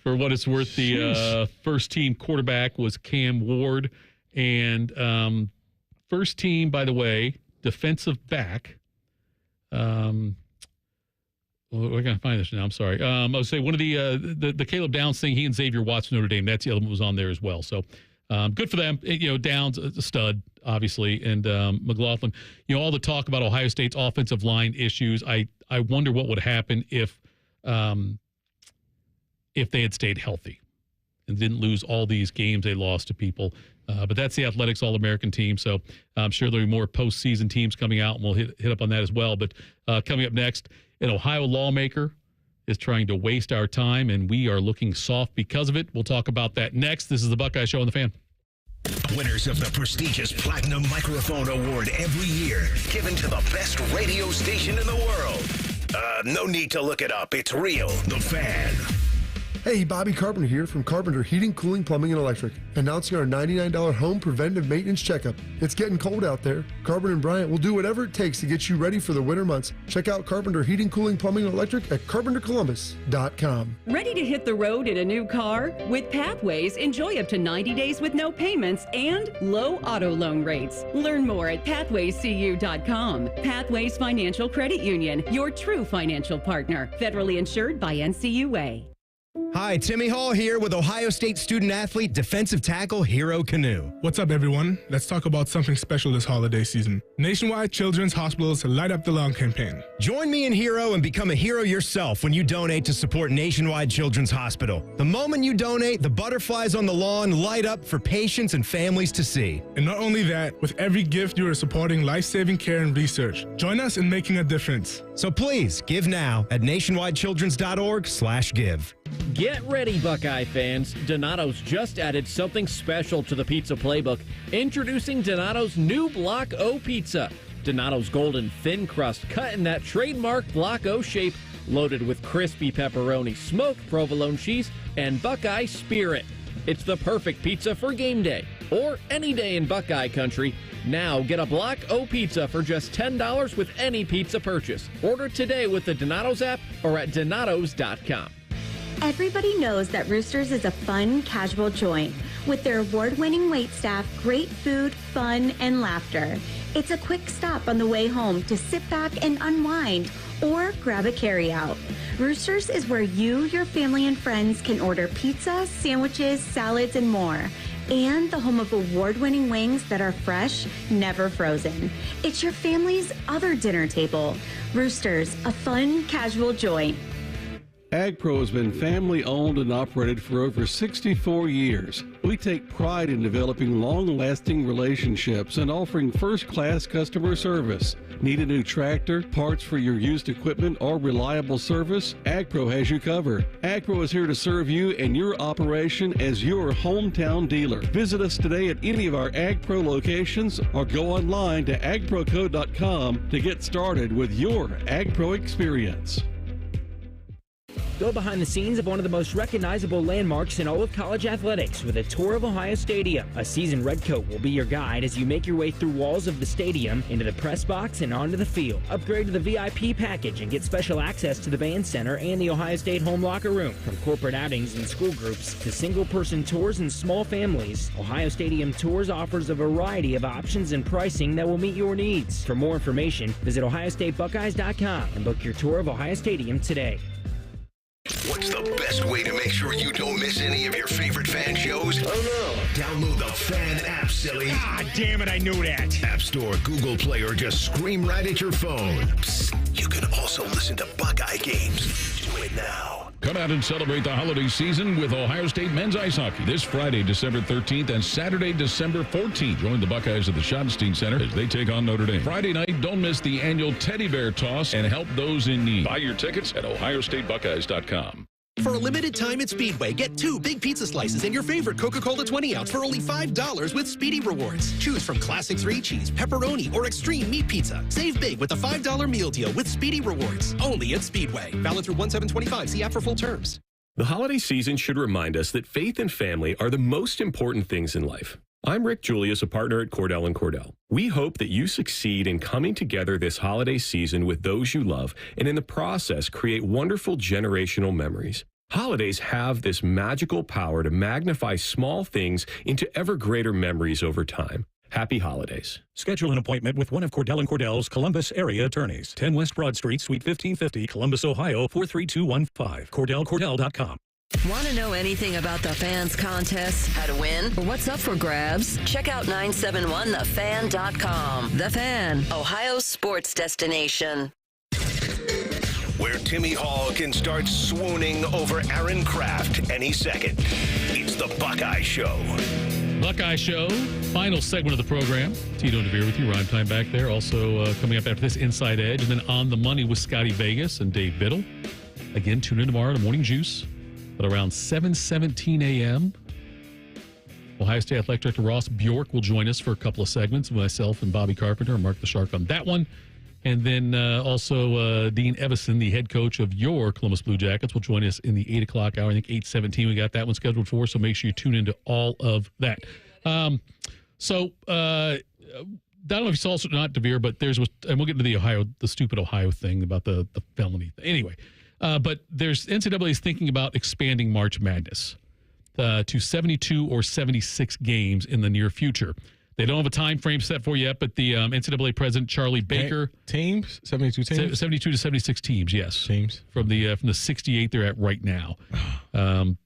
For what it's worth, the first team quarterback was Cam Ward, and first team, by the way, defensive back. We're gonna find this now. I'm sorry. I was saying one of the Caleb Downs thing. He and Xavier Watts from Notre Dame. That's the other one was on there as well. So good for them. Downs a stud, obviously, and McLaughlin. All the talk about Ohio State's offensive line issues. I wonder what would happen if they had stayed healthy and didn't lose all these games they lost to people. But that's the Athletics All-American team, so I'm sure there'll be more postseason teams coming out, and we'll hit up on that as well. But coming up next, an Ohio lawmaker is trying to waste our time, and we are looking soft because of it. We'll talk about that next. This is the Buckeye Show on the Fan. Winners of the prestigious Platinum Microphone Award every year, given to the best radio station in the world. No need to look it up. It's real. The Fan. Hey, Bobby Carpenter here from Carpenter Heating, Cooling, Plumbing, and Electric, announcing our $99 home preventive maintenance checkup. It's getting cold out there. Carpenter and Bryant will do whatever it takes to get you ready for the winter months. Check out Carpenter Heating, Cooling, Plumbing, and Electric at carpentercolumbus.com. Ready to hit the road in a new car? With Pathways, enjoy up to 90 days with no payments and low auto loan rates. Learn more at pathwayscu.com. Pathways Financial Credit Union, your true financial partner. Federally insured by NCUA. Hi, Timmy Hall here with Ohio State student-athlete defensive tackle Hero Canoe. What's up, everyone? Let's talk about something special this holiday season. Nationwide Children's Hospitals Light Up the Lawn campaign. Join me and Hero and become a hero yourself when you donate to support Nationwide Children's Hospital. The moment you donate, the butterflies on the lawn light up for patients and families to see. And not only that, with every gift, you are supporting life-saving care and research. Join us in making a difference. So please, give now at nationwidechildrens.org/give. Get ready, Buckeye fans. Donato's just added something special to the pizza playbook. Introducing Donato's new Block O pizza. Donato's golden thin crust cut in that trademark Block O shape, loaded with crispy pepperoni, smoked provolone cheese, and Buckeye spirit. It's the perfect pizza for game day or any day in Buckeye country. Now get a Block O pizza for just $10 with any pizza purchase. Order today with the Donato's app or at donatos.com. Everybody knows that Roosters is a fun, casual joint. With their award-winning waitstaff, great food, fun, and laughter. It's a quick stop on the way home to sit back and unwind or grab a carryout. Roosters is where you, your family, and friends can order pizza, sandwiches, salads, and more. And the home of award-winning wings that are fresh, never frozen. It's your family's other dinner table. Roosters, a fun, casual joint. AgPro has been family-owned and operated for over 64 years. We take pride in developing long-lasting relationships and offering first-class customer service. Need a new tractor, parts for your used equipment, or reliable service? AgPro has you covered. AgPro is here to serve you and your operation as your hometown dealer. Visit us today at any of our AgPro locations or go online to agproco.com to get started with your AgPro experience. Go behind the scenes of one of the most recognizable landmarks in all of college athletics with a tour of Ohio Stadium. A seasoned redcoat will be your guide as you make your way through walls of the stadium, into the press box, and onto the field. Upgrade to the VIP package and get special access to the band center and the Ohio State home locker room. From corporate outings and school groups to single-person tours and small families, Ohio Stadium Tours offers a variety of options and pricing that will meet your needs. For more information, visit OhioStateBuckeyes.com and book your tour of Ohio Stadium today. What's the best way to make sure you don't miss any of your favorite fan shows? Oh no. Download the Fan app, silly. Ah, damn it, I knew that. App Store, Google Play, or just scream right at your phone. Psst, you can also listen to Buckeye games. Do it now. Come out and celebrate the holiday season with Ohio State men's ice hockey this Friday, December 13th and Saturday, December 14th. Join the Buckeyes at the Schottenstein Center as they take on Notre Dame. Friday night, don't miss the annual Teddy Bear Toss and help those in need. Buy your tickets at ohiostatebuckeyes.com. For a limited time at Speedway, get 2 big pizza slices and your favorite Coca-Cola 20-ounce for only $5 with Speedy Rewards. Choose from Classic 3-Cheese, Pepperoni, or Extreme Meat Pizza. Save big with the $5 meal deal with Speedy Rewards. Only at Speedway. Valid through 1/7/25. See app for full terms. The holiday season should remind us that faith and family are the most important things in life. I'm Rick Julius, a partner at Cordell & Cordell. We hope that you succeed in coming together this holiday season with those you love, and in the process, create wonderful generational memories. Holidays have this magical power to magnify small things into ever greater memories over time. Happy holidays. Schedule an appointment with one of Cordell & Cordell's Columbus area attorneys. 10 West Broad Street, Suite 1550, Columbus, Ohio, 43215. CordellCordell.com. Want to know anything about the Fans contest, how to win, or what's up for grabs? Check out 971thefan.com. The Fan, Ohio sports destination. Where Timmy Hall can start swooning over Aaron Kraft any second. It's the Buckeye Show. Buckeye Show, final segment of the program. Tito and DeVier with you. Rhyme time back there. Also coming up after this, Inside Edge, and then On the Money with Scotty Vegas and Dave Biddle. Again, tune in tomorrow to Morning Juice at around 7:17 a.m. Ohio State Athletic Director Ross Bjork will join us for a couple of segments. Myself and Bobby Carpenter and Mark the Shark on that one. And then also Dean Evison, the head coach of your Columbus Blue Jackets, will join us in the 8 o'clock hour. I think 8:17 we got that one scheduled for, so make sure you tune into all of that. I don't know if you saw it or not, DeVier, but and we'll get into the stupid Ohio thing about the felony thing. Anyway, but there's NCAA is thinking about expanding March Madness to 72 or 76 games in the near future. They don't have a time frame set for yet, but the NCAA president, Charlie Baker. Teams? 72 teams? 72 to 76 teams, yes. Teams. From the 68 they're at right now. And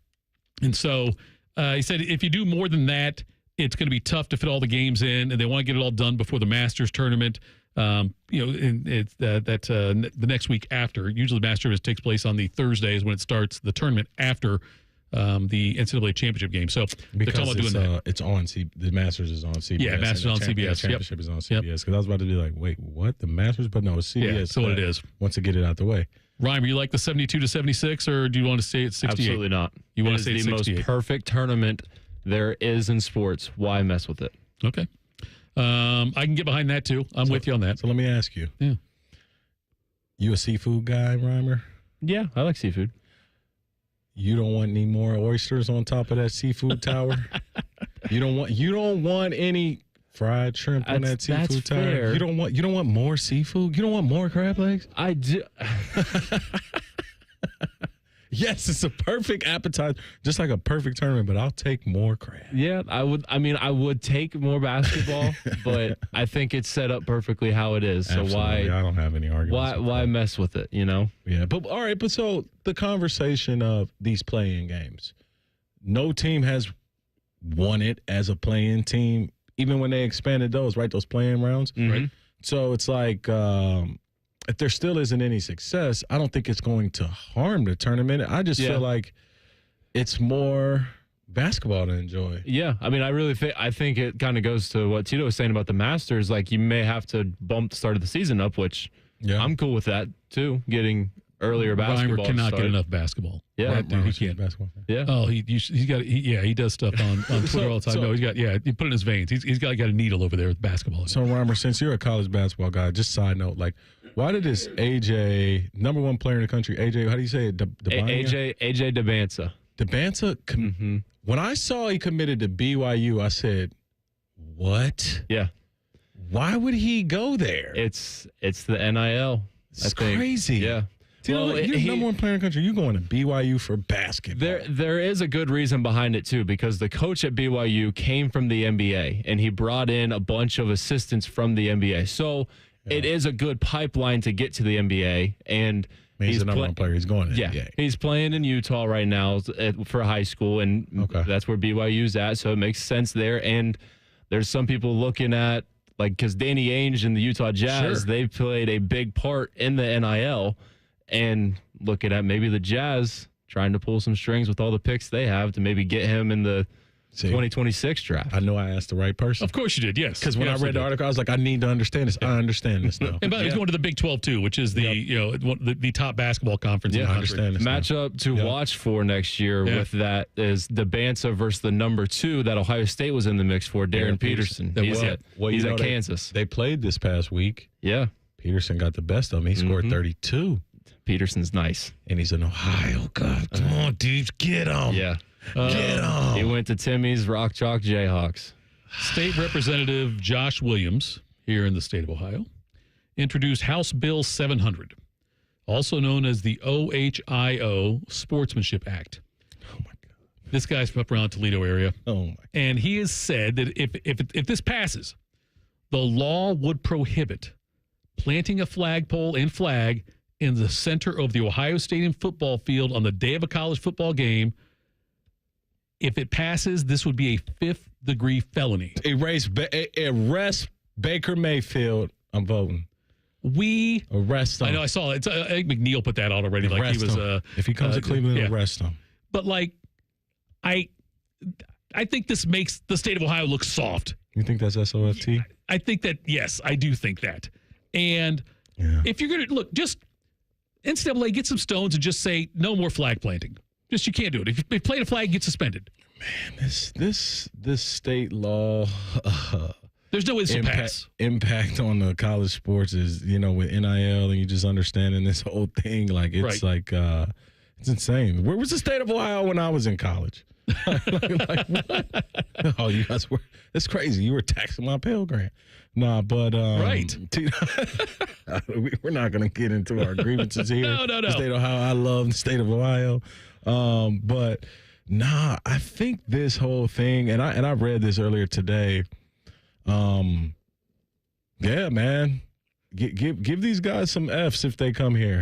so he said if you do more than that, it's going to be tough to fit all the games in, and they want to get it all done before the Masters tournament. The next week after. Usually the Masters tournament takes place on the Thursdays when it starts the tournament after the NCAA championship game. So they're talking about doing that. It's on the Masters is on CBS. Yeah, Masters on CBS. Championship is on CBS. Because I was about to be like, wait, what? The Masters? But no, it's CBS. Yeah, that's what it is. Once to get it out the way. Ryan, you like the 72 to 76, or do you want to stay at 68? Absolutely not. You want to stay at the 68? Most perfect tournament there is in sports. Why mess with it? Okay. I can get behind that too. I'm with you on that. So let me ask you. Yeah. You a seafood guy, Reimer? Yeah, I like seafood. You don't want any more oysters on top of that seafood tower? You don't want any fried shrimp on that seafood tower? Fair. You don't want more seafood? You don't want more crab legs? I do. Yes, it's a perfect appetizer, just like a perfect tournament, but I'll take more crab. Yeah, I would. I mean, I would take more basketball, but I think it's set up perfectly how it is. So Absolutely. why? I don't have any arguments. Why mess with it? You know? Yeah, but all right. But so the conversation of these play-in games, no team has won it as a play-in team, even when they expanded those, right? Those play-in rounds, Mm-hmm. right? So it's like if there still isn't any success, I don't think it's going to harm the tournament. I just feel like it's more basketball to enjoy. Yeah, I mean, I think it kind of goes to what Tito was saying about the Masters. Like, you may have to bump the start of the season up, which I'm cool with that too. Getting earlier basketball. Reimer cannot get enough basketball. Yeah, dude, he can't. Basketball. Yeah. Oh, he does stuff on Twitter all the time. No, he put it in his veins. He's got a needle over there with basketball. So, Reimer, since you're a college basketball guy, just side note, like, why did this AJ, number one player in the country, AJ, how do you say it? AJ DeBanza. DeBanza, when I saw he committed to BYU, I said, what? Yeah. Why would he go there? It's the NIL. It's crazy. Yeah. Well, you're the number one player in the country. You're going to BYU for basketball. There is a good reason behind it, too, because the coach at BYU came from the NBA, and he brought in a bunch of assistants from the NBA. So it is a good pipeline to get to the NBA. And he's the number one player. He's going to the NBA. He's playing in Utah right now for high school, and that's where BYU's at, so it makes sense there. And there's some people looking at, like, because Danny Ainge and the Utah Jazz, they've played a big part in the NIL. And looking at maybe the Jazz trying to pull some strings with all the picks they have to maybe get him in the 2026 draft. I know I asked the right person. Of course you did, yes. Because when I read the article, I was like, I need to understand this. I understand this now. And by the way, he's going to the Big 12 too, which is the top basketball conference in the country. I understand this matchup to watch for next year with that is DeBanza versus the number 2 that Ohio State was in the mix for, Darren Peterson. He's at Kansas. They played this past week. Yeah. Peterson got the best of him. He scored 32. Peterson's nice. And he's an Ohio guy. Come on, dude. Get him. Yeah. Get him. He went to Timmy's Rock Chalk Jayhawks. State Representative Josh Williams, here in the state of Ohio, introduced House Bill 700, also known as the OHIO Sportsmanship Act. Oh, my God. This guy's from up around the Toledo area. Oh, my God. And he has said that if this passes, the law would prohibit planting a flagpole and flag in the center of the Ohio Stadium football field on the day of a college football game. If it passes, this would be a 5th-degree felony. Arrest Baker Mayfield. I'm voting. Arrest him. I know. I saw it. I think McNeil put that out already. Arrest like he was. him. If he comes to Cleveland, arrest him. But like, I think this makes the state of Ohio look soft. You think that's SOFT? I think that, yes, I do think that. And if you're going to look, just NCAA, get some stones and just say no more flag planting. Just, you can't do it. If you plant a flag, get suspended. Man, this state law. There's no way this will pass. Impact on the college sports is, with NIL and you just understanding this whole thing. Like, it's it's insane. Where was the state of Ohio when I was in college? like what? Oh, you guys were. It's crazy. You were taxing my Pell Grant. Nah, but right. We're not going to get into our grievances here. No. The state of Ohio. I love the state of Ohio. But nah, I think this whole thing, and I read this earlier today. Yeah, man. Give these guys some Fs if they come here.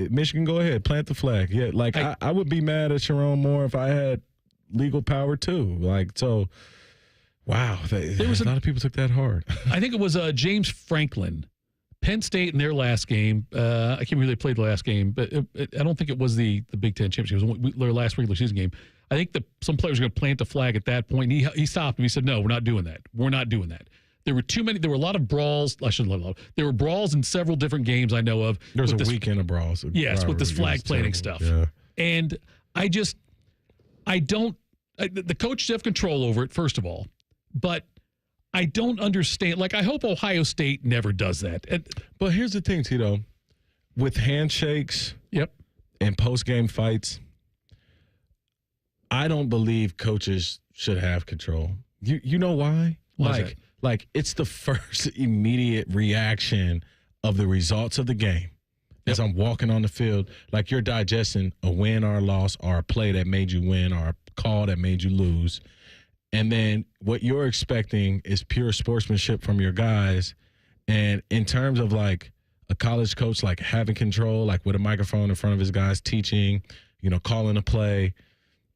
Michigan, go ahead, plant the flag. Yeah, like I would be mad at Sharon Moore if I had legal power too. Like, so, wow, a lot of people took that hard. I think it was James Franklin, Penn State in their last game. I can't remember who they played the last game, but I don't think it was the Big Ten championship. It was their last regular season game. I think some players were going to plant the flag at that point. And he stopped him. He said, "No, we're not doing that. We're not doing that." There were too many. There were a lot of brawls. I shouldn't let a lot. There were brawls in several different games I know of. There was a weekend of brawls. Yes, with this flag planting stuff. Yeah. And I don't. The coaches have control over it, first of all, but I don't understand. Like, I hope Ohio State never does that. But here's the thing, Tito. With handshakes, and post-game fights, I don't believe coaches should have control. You know why? Like it's the first immediate reaction of the results of the game. As I'm walking on the field, like you're digesting a win or a loss or a play that made you win or a call that made you lose. And then what you're expecting is pure sportsmanship from your guys. And in terms of like a college coach, like having control, like with a microphone in front of his guys, teaching, calling a play,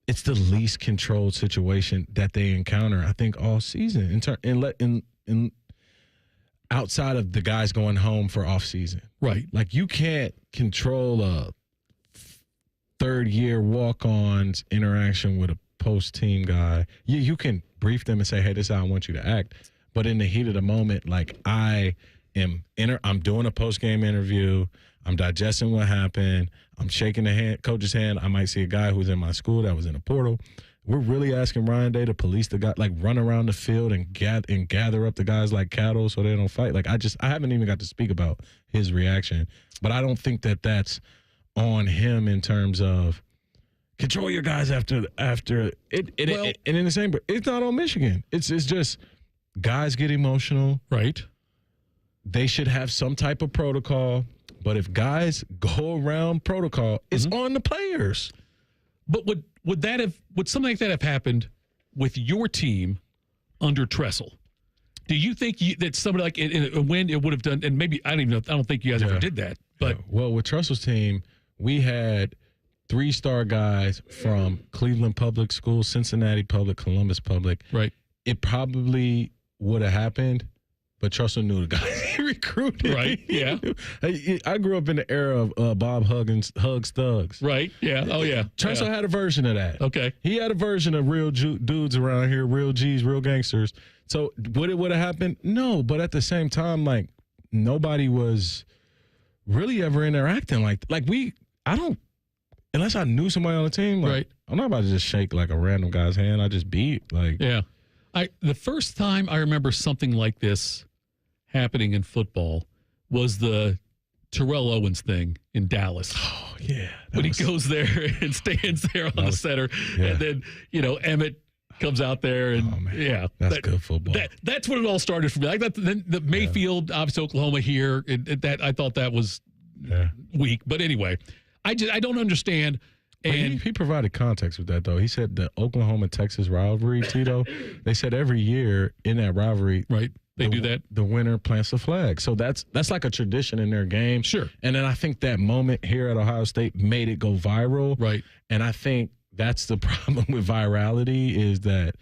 it's the least controlled situation that they encounter, I think, all season. outside of the guys going home for off season. Right. Like you can't control a third-year walk-on's interaction with a post-team guy. You can brief them and say, hey, this is how I want you to act. But in the heat of the moment, like I'm doing a post-game interview. I'm digesting what happened. I'm shaking the coach's hand. I might see a guy who's in my school that was in a portal. We're really asking Ryan Day to police the guy, like run around the field and gather up the guys like cattle so they don't fight. Like I haven't even got to speak about his reaction, but I don't think that that's on him in terms of control your guys after it. And in the same, but it's not on Michigan. It's just guys get emotional. Right. They should have some type of protocol. But if guys go around protocol, it's on the players. But would something like that have happened with your team under Tressel? Do you think that somebody like when it would have done? And maybe I don't even know. I don't think you guys ever did that. But well, with Tressel's team, we had 3-star guys from Cleveland Public Schools, Cincinnati Public, Columbus Public. Right. It probably would have happened, but Tressel knew the guys he recruited. Right. Yeah. I grew up in the era of Bob Hugs Thugs. Right. Yeah. Oh yeah. Tressel had a version of that. Okay. He had a version of real dudes around here, real G's, real gangsters. So would it have happened? No, but at the same time, like nobody was really ever interacting like I don't, unless I knew somebody on the team. Like, right. I'm not about to just shake like a random guy's hand. I just beat like. Yeah. The first time I remember something like this happening in football was the Terrell Owens thing in Dallas. Oh yeah. When he goes there and stands there on the center, and then Emmett comes out there and that's good football. That's when it all started for me. Like that, the Mayfield, obviously Oklahoma here. That I thought that was weak, but anyway, I don't understand. And he provided context with that, though. He said the Oklahoma-Texas rivalry, Tito, they said every year in that rivalry, right? They do that. The winner plants the flag. So that's like a tradition in their game. Sure. And then I think that moment here at Ohio State made it go viral. Right. And I think that's the problem with virality is that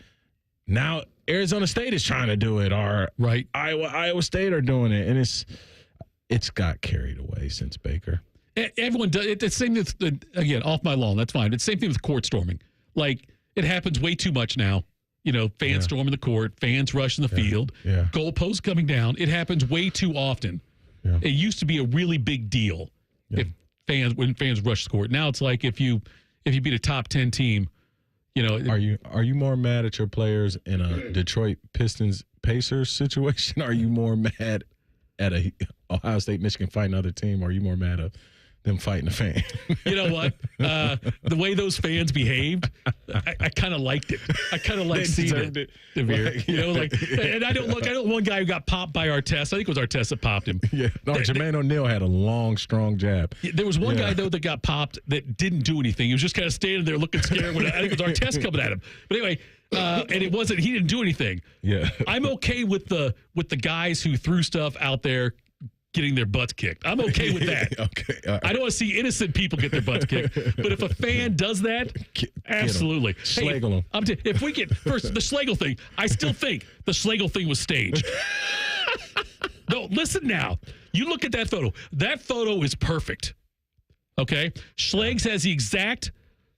now Arizona State is trying to do it, or Iowa State are doing it, and it's got carried away since Baker. Everyone does it. The same thing, again, off my lawn. That's fine. It's the same thing with court storming. Like, it happens way too much now. Fans storming the court, fans rushing the field, goalposts coming down. It happens way too often. Yeah. It used to be a really big deal when fans rush the court. Now it's like if you beat a top 10 team, Are you more mad at your players in a Detroit Pistons Pacers situation? Are you more mad at a Ohio State Michigan fighting another team? Or are you more mad at them fighting a fan? You know what? The way those fans behaved, I kind of liked it. I kind of liked seeing it. DeVier. And I don't want one guy who got popped by Artest. I think it was Artest that popped him. Yeah. No, Jermaine O'Neal had a long, strong jab. There was one guy, though, that got popped that didn't do anything. He was just kind of standing there looking scared. I think it was Artest coming at him. But anyway, and it wasn't, he didn't do anything. Yeah. I'm okay with the guys who threw stuff out there getting their butts kicked. I'm okay with that. Okay. Right. I don't want to see innocent people get their butts kicked. But if a fan does that, absolutely. Schlegel them. If we get first the Schlegel thing, I still think the Schlegel thing was staged. No, listen now. You look at that photo. That photo is perfect. Okay? Schlegs has the exact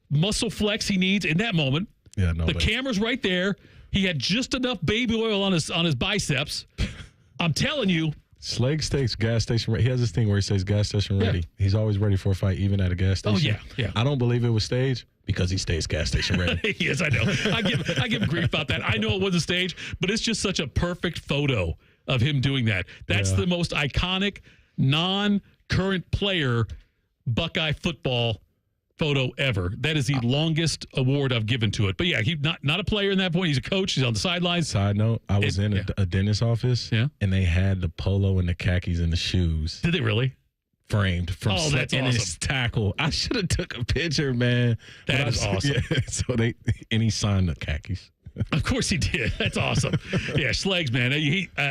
muscle flex he needs in that moment. Yeah, no. The camera's right there. He had just enough baby oil on his biceps. I'm telling you. Schleg stays gas station ready. He has this thing where he says gas station ready. He's always ready for a fight, even at a gas station. Oh, yeah. I don't believe it was staged because he stays gas station ready. Yes, I know. I give him grief about that. I know it wasn't staged, but it's just such a perfect photo of him doing that. That's the most iconic, non-current player Buckeye football photo ever. That is the longest award I've given to it. But yeah, he's not a player in that point. He's a coach. He's on the sidelines. Side note, I was in a dentist's office, and they had the polo and the khakis and the shoes. Did they really? Framed from that's awesome. His tackle. I should have took a picture, man. That is awesome. Yeah, he signed the khakis. Of course he did. That's awesome. Yeah, Schleggs, man,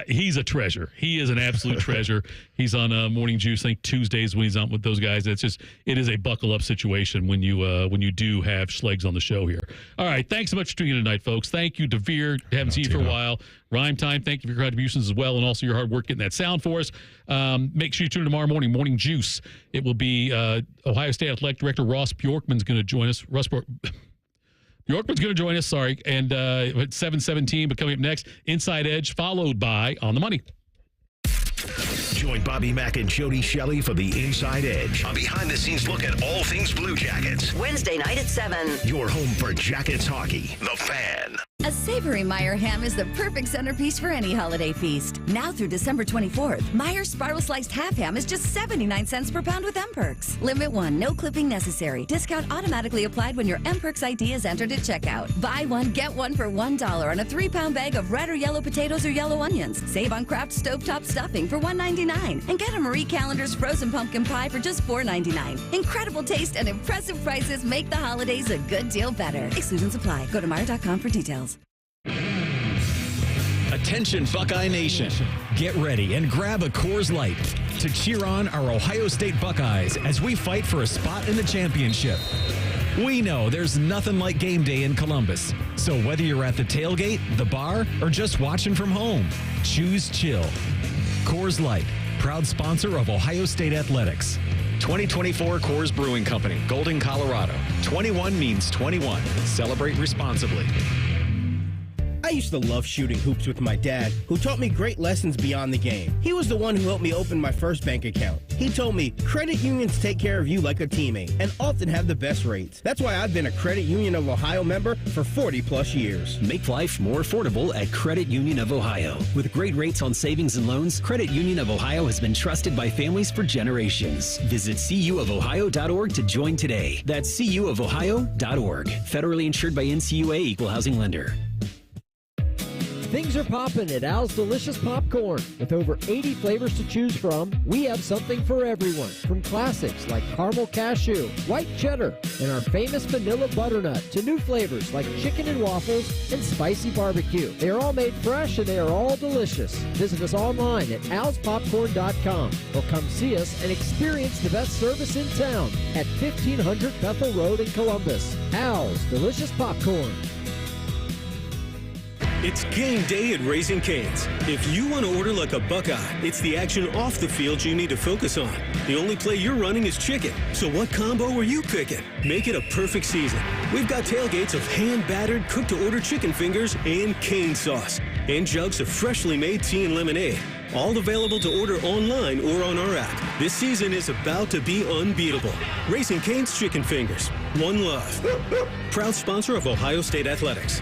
he's a treasure. He is an absolute treasure. He's on Morning Juice, I think Tuesdays when he's on with those guys. It is a buckle up situation when you do have Schleggs on the show here. All right, thanks so much for tuning in tonight, folks. Thank you, DeVier. Haven't seen you for a while. Rhyme Time, thank you for your contributions as well, and also your hard work getting that sound for us. Make sure you tune in tomorrow morning, Morning Juice. It will be Ohio State Athletic Director Ross Bjorkman's going to join us. Bjorkman's going to join us, sorry, and at 7:17, but coming up next, Inside Edge, followed by On the Money. Join Bobby Mack and Jody Shelley for the Inside Edge, a behind-the-scenes look at all things Blue Jackets. Wednesday night at 7. Your home for Jackets hockey, The Fan. A savory Meyer ham is the perfect centerpiece for any holiday feast. Now through December 24th, Meyer's Spiral Sliced Half Ham is just 79 cents per pound with M-Perks. Limit 1, no clipping necessary. Discount automatically applied when your M-Perks ID is entered at checkout. Buy one, get one for $1 on a 3-pound bag of red or yellow potatoes or yellow onions. Save on Kraft Stovetop Stuffing for $1.99. And get a Marie Callender's Frozen Pumpkin Pie for just $4.99. Incredible taste and impressive prices make the holidays a good deal better. Exclusions apply. Go to Meijer.com for details. Attention Buckeye Nation. Get ready and grab a Coors Light to cheer on our Ohio State Buckeyes as we fight for a spot in the championship. We know there's nothing like game day in Columbus. So whether you're at the tailgate, the bar, or just watching from home, choose chill. Coors Light, proud sponsor of Ohio State Athletics. 2024 Coors Brewing Company, Golden, Colorado. 21 means 21. Celebrate responsibly. I used to love shooting hoops with my dad, who taught me great lessons beyond the game. He was the one who helped me open my first bank account. He told me, credit unions take care of you like a teammate and often have the best rates. That's why I've been a Credit Union of Ohio member for 40 plus years. Make life more affordable at Credit Union of Ohio. With great rates on savings and loans, Credit Union of Ohio has been trusted by families for generations. Visit cuofohio.org to join today. That's cuofohio.org. Federally insured by NCUA, Equal Housing Lender. Things are popping at Al's Delicious Popcorn. With over 80 flavors to choose from, we have something for everyone. From classics like caramel cashew, white cheddar, and our famous vanilla butternut to new flavors like chicken and waffles and spicy barbecue. They are all made fresh and they are all delicious. Visit us online at alspopcorn.com or come see us and experience the best service in town at 1500 Bethel Road in Columbus. Al's Delicious Popcorn. It's game day at Raising Cane's. If you want to order like a Buckeye, it's the action off the field you need to focus on. The only play you're running is chicken. So what combo are you picking? Make it a perfect season. We've got tailgates of hand-battered, cooked-to-order chicken fingers and cane sauce. And jugs of freshly made tea and lemonade. All available to order online or on our app. This season is about to be unbeatable. Raising Cane's Chicken Fingers. One love. Proud sponsor of Ohio State Athletics.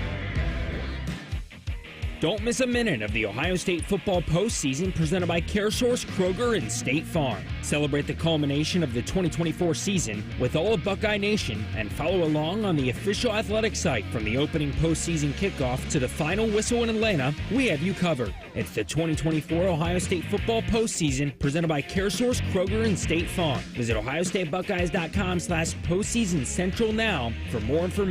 Don't miss a minute of the Ohio State football postseason presented by CareSource, Kroger, and State Farm. Celebrate the culmination of the 2024 season with all of Buckeye Nation and follow along on the official athletic site. From the opening postseason kickoff to the final whistle in Atlanta, we have you covered. It's the 2024 Ohio State football postseason presented by CareSource, Kroger, and State Farm. Visit ohiostatebuckeyes.com/postseason central now for more information.